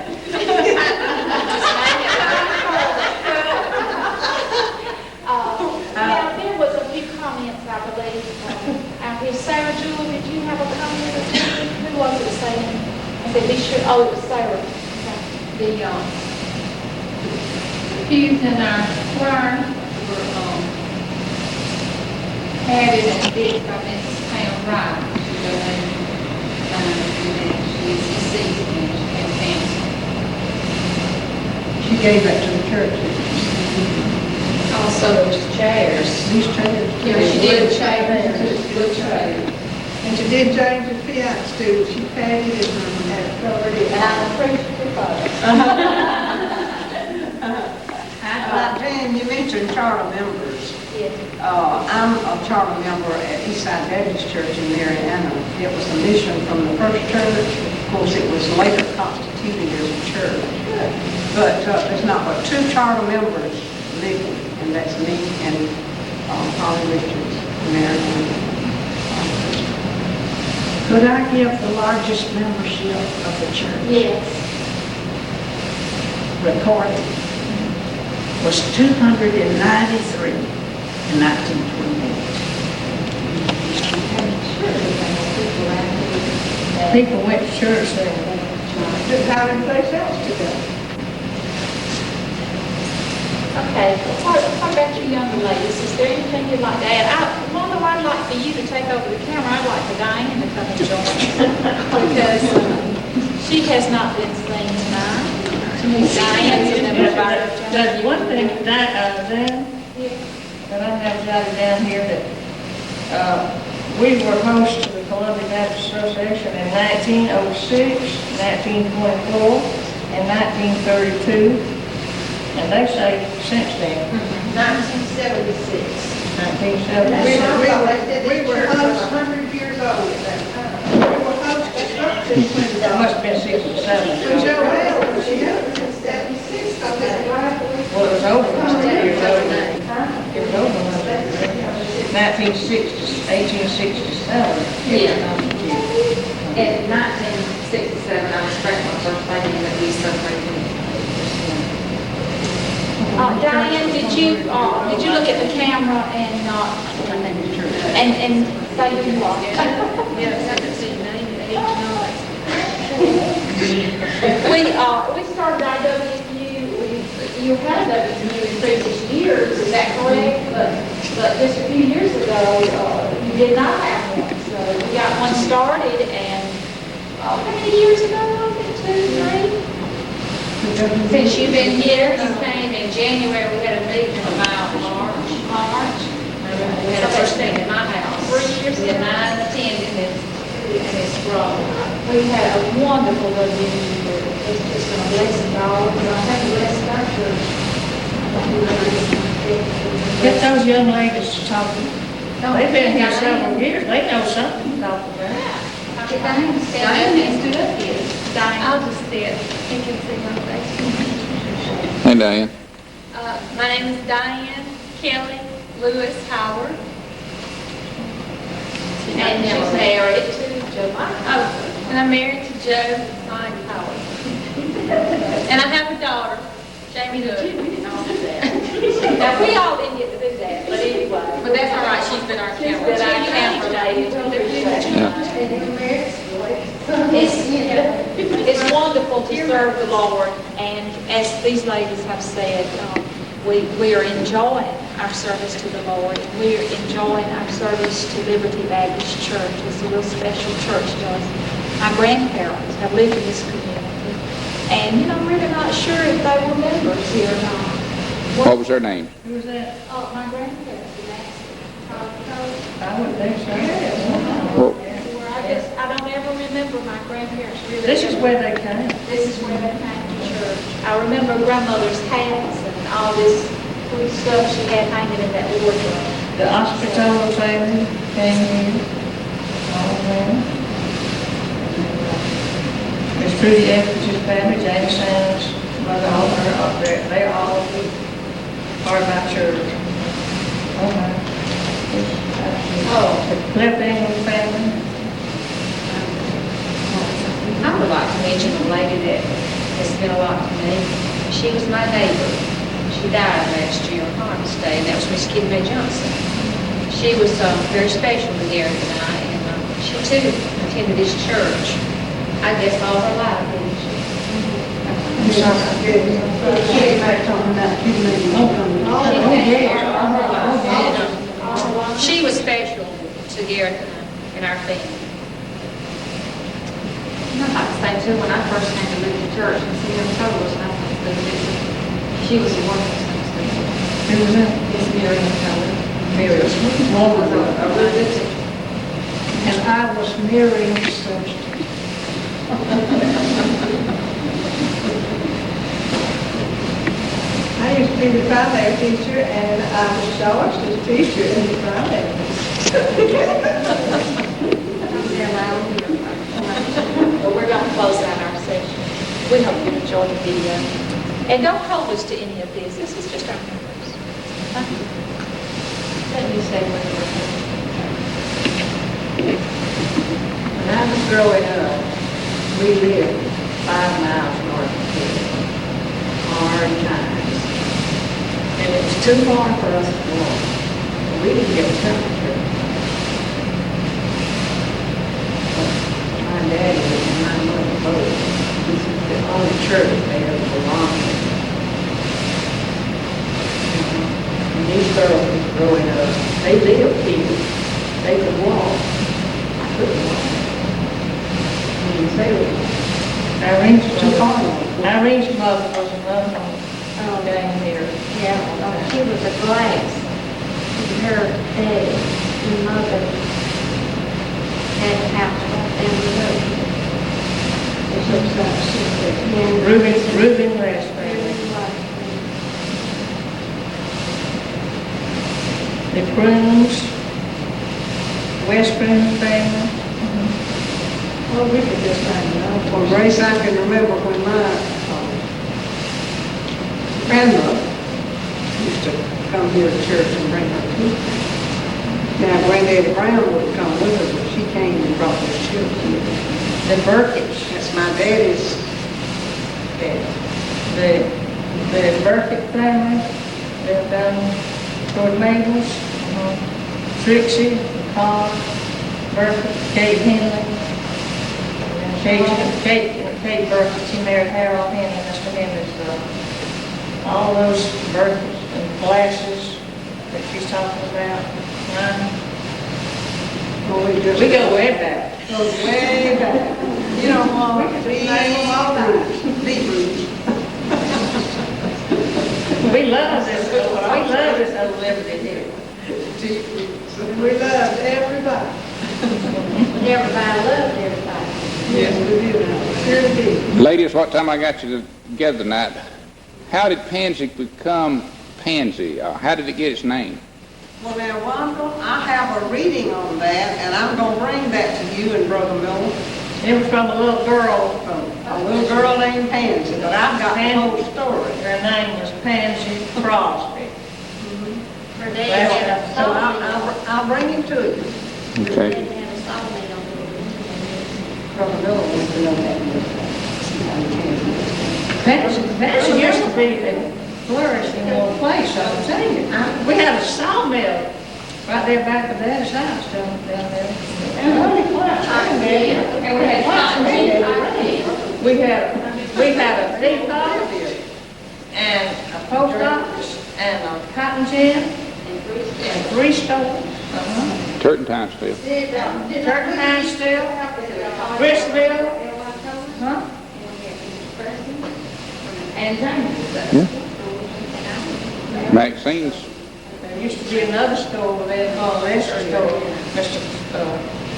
Now, there was a few comments, I believe, out here. Sarah Jewell, did you have a comment or two? Who was it saying? I said, be sure, oh, it was Sarah. The pews in our choir were added and fixed by Mrs. Pam Wright. She donated and she's deceased and she had cancer. She gave that to the church. Also, those chairs. These chairs. Yeah, she did chairs, wood chairs. And she did James's piano too. She painted it and had it covered it. And I appreciate it. Jan, you mentioned charter members. Yes. I'm a charter member at Eastside Baptist Church in Mariana. It was a mission from the first church. Of course, it was later constituted as a church. But there's not but 2 charter members living, and that's me and Holly Richards, Mariana. Could I give the largest membership of the church? Yes. Recorded was 293 in 1928. People went to church then. Didn't have any place else to go. Okay, what about you younger ladies? Is there anything you'd like to add? Mama, I'd like for you to take over the camera. I'd like for Diane to come and join us because she has not been seen tonight. Diane's a member of our There's one thing that, Dan, that I have jotted down here that, we were host to the Columbia Baptist Association in 1906, 1924, and 1932. And they say since then, 1976. 1976. We were almost 100 years old at that time. We were hosted something when That must have been 67. Joelle was here in 76, I think. Well, it was over 100 years old. It was over 100 years old. 1867. Yeah. In 1967, I was pregnant my first baby that we celebrated. Diane, did you look at the camera and say who you are? We started our WMU, you had a WMU in previous years, is that correct? But just a few years ago, you did not have one. So we got one started and, how many years ago was it? 2, 3? Since you've been here, you came in January, we had a meeting about March. We had a first thing at my house. 3 years We had ago. 9 attending and it's grown. We had a wonderful WMU. It's just been a blessing to all of us. I have blessed our church. Get those young ladies to talk. They've been here several years. They know something to talk about. Diane stood up here. I'll just stand. You can see my face. Hey, Diane. My name is Diane Kelly Lewis Howard. And she's married to Joe Mike. Oh, and I'm married to Joe Mike Howard. And I have a daughter, Jamie Lewis. Now, we all didn't get to do that, but anyway. But that's all right, she's been our She's camera. been our camera lady. It's wonderful to serve the Lord, and as these ladies have said, we are enjoying our service to the Lord. We are enjoying our service to Liberty Baptist Church. It's a real special church to us. My grandparents have lived in this community, and I'm really not sure if they were members here or not. What was her name? Who was that? My grandparents, I would think so. Well, I don't ever remember my grandparents really. This is where they came. This is where they came to church. I remember grandmother's hats and all this cool stuff she had hanging in that wardrobe. The Hospital family came here. All of them. It's through the Ephraim family, James Sands, Mother Alter, up there. They're all part of our church. Okay. The Left England family. I would like to mention a lady that has been a lot to me. She was my neighbor. She died last year on Harvest Day, and that was Miss Kitty Mae Johnson. She was very special to Gary and I, and she too attended this church, I guess, all her life, didn't she? She was special to Garrett and our family. I'd like to say too, when I first came to Liberty Church and see them toes, and I think that she was a wonderful sister. Who was that? Miss Miriam Tower. Miriam. One was a really good teacher. And I was Miriam's sister. I used to be the primary teacher, and I was George's teacher in the primary. Well, we're going to close out our session. We hope you enjoyed the video. And don't hold us to any of this. This is just our numbers. Thank you. Let me say what And I growing up, we lived 5 miles north of here. Hard times. And it was too far for us to walk. We didn't get a temperature. My daddy and my mother both. This is the only church they ever belonged to. And these girls were growing up. They lived here. They could walk. I couldn't walk. Irene's mother was another one down here. Yeah, she was a glass. Her daddy and mother had a house right down the road. It's just like she said, Reuben West family. The Crooms, West Crooms family. Well, we could just find out. Well, Grace, I can remember when my grandmother used to come here to church and bring her tea. Now, Granddaddy Brown would come with her, but she came and brought his children. The Burkitts. That's my daddy's dad. The Burkitt family lived down toward Maples. Trixie, Carl, Burkitt, Kate Henley. Kate Burkitt, she married Harold Henley, Mr. Henley's all those Burkitts and glasses that she's talking about. Well, We go way back. goes way back. You don't want to be all night. Deep roots. We love this old liberty here. Deep roots. And we loved everybody. everybody loved everybody. Yes, we did. Sure did. Ladies, what time I got you together tonight, how did Pansey become Pansey? How did it get its name? Well, now, Wanda, I have a reading on that, and I'm going to bring that to you and Brother Miller. It was from a little girl. A little girl named Pansy, but I've got the whole story. Her name was Pansy Crosby. Her dad had a So sawmill. I'll bring him to you. Her Okay. dad had a sawmill. Brother Miller wants to know that. Pansy used to be a flourishing little place, I'll tell you. We had a sawmill right there back of Daddy's house down there. And honey, class, I did. And we had cotton gin. We had a depot and a post office and a cotton gin and 3 stores. Turpentine still. Turpentine still, Grisville, huh? And James. Maxine's. There used to be another store over there called Lester Store, Mr.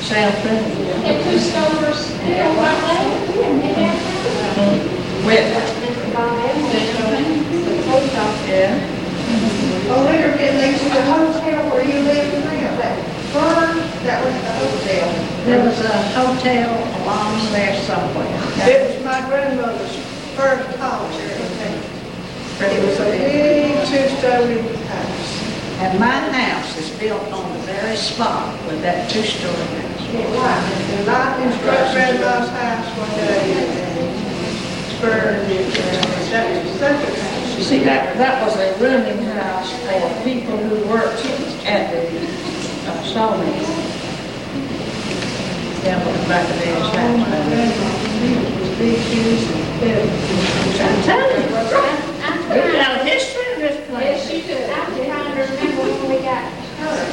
Sam Finley. Had 2 stores, Yeah. Oh, later, at least the hotel where you lived now, that firm, that was the hotel. There was a hotel along there somewhere. It was my grandmother's first house. It was a big 2-story house. And my house is built on the very spot with that 2-story house. It was. And I instructed grandma's house one day and spurred it. That was the second house. See, that was a rooming house for people who worked at the sawmill. Down at the back of Dad's house. I'm telling you, we got a history in this place. Yes, you do. I'm trying to remember when we got hurt.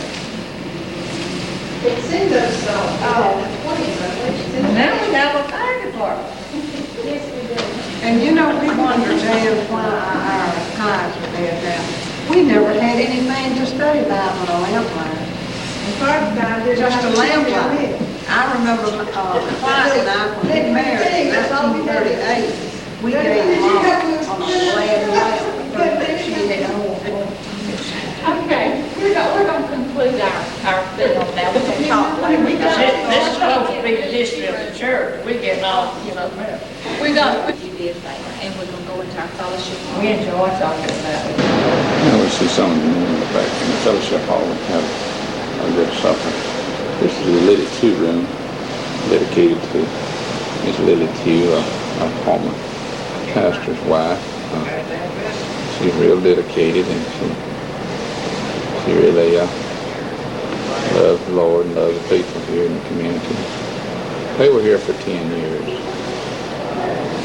It's in those, Now we have a fire department. Yes, we do. and you know, we wonder, Jan, why our highs were there now. We never had anything to study by on a lamplight. Just a lamplight. I remember, Clyde and I, when we married in 1938, we gave Mom on a glad lamp. She had Okay, we're going to conclude our film now. We're going to talk later. This is supposed to be the history of the church. We getting all, We're going to, you did later, and we're going to go into our fellowship. we enjoy talking about it. Now we see some of them in the back in the fellowship hall. We have a good supper. This is the Liddy 2 room. dedicated to Miss Lily Tew, our former pastor's wife. She's real dedicated, and she really loves the Lord and loves the people here in the community. They were here for 10 years.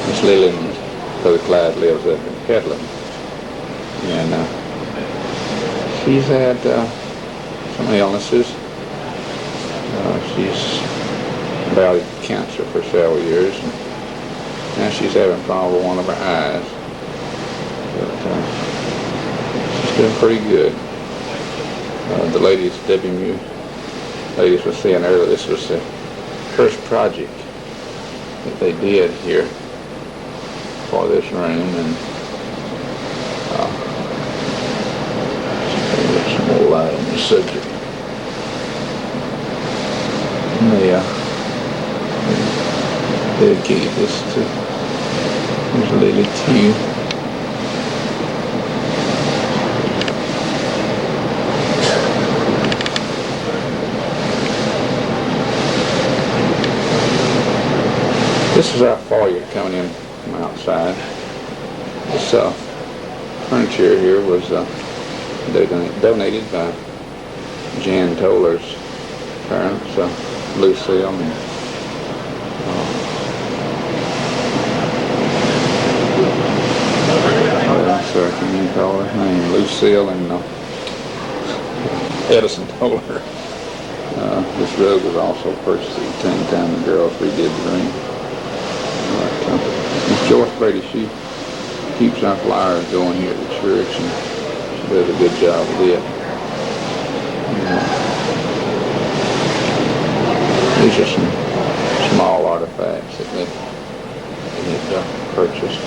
Miss Lily and Brother Clyde lives up in Headland, and she's had some illnesses. She's battled cancer for several years, and now she's having problem with one of her eyes. But she's doing pretty good. The ladies, WMU ladies were saying earlier, this was the first project that they did here for this room, and there's some more light on the subject. And they dedicated this to Miss Lily Tew. This is our foyer coming in from outside. This furniture here was donated by Jan Toller's parents, Lucille and sorry, can you call her name? Lucille and Edison Toller. This rug was also purchased at the same time the girls redid the room. Miss Joyce Brady, she keeps our flyers going here at the church, and she does a good job with it. These are some small artifacts that they had purchased.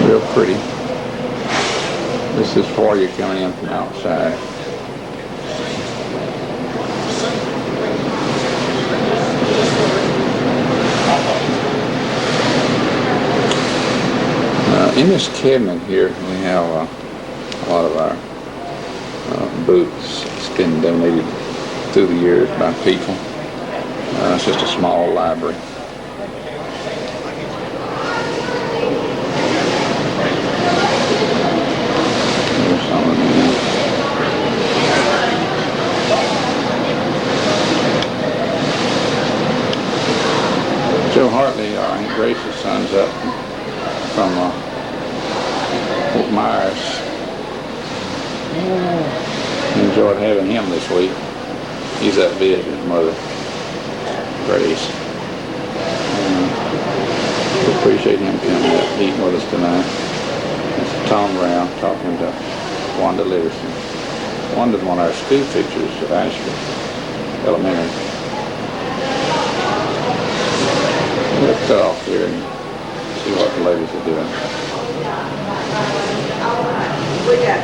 Real pretty. This is for you coming in from outside. In this cabinet here, we have a lot of our books. It's been donated through the years by people. It's just a small library. Here's some of them. Joe Hartley, our Aunt Grace's son's up from Fort Myers. Enjoyed having him this week. He's up visiting his mother, Grace. We appreciate him coming up, eating with us tonight. It's Tom Brown talking to Wanda Livingston. Wanda's one of our school teachers at Ashford Elementary. We'll cut off here and see what the ladies are doing. We got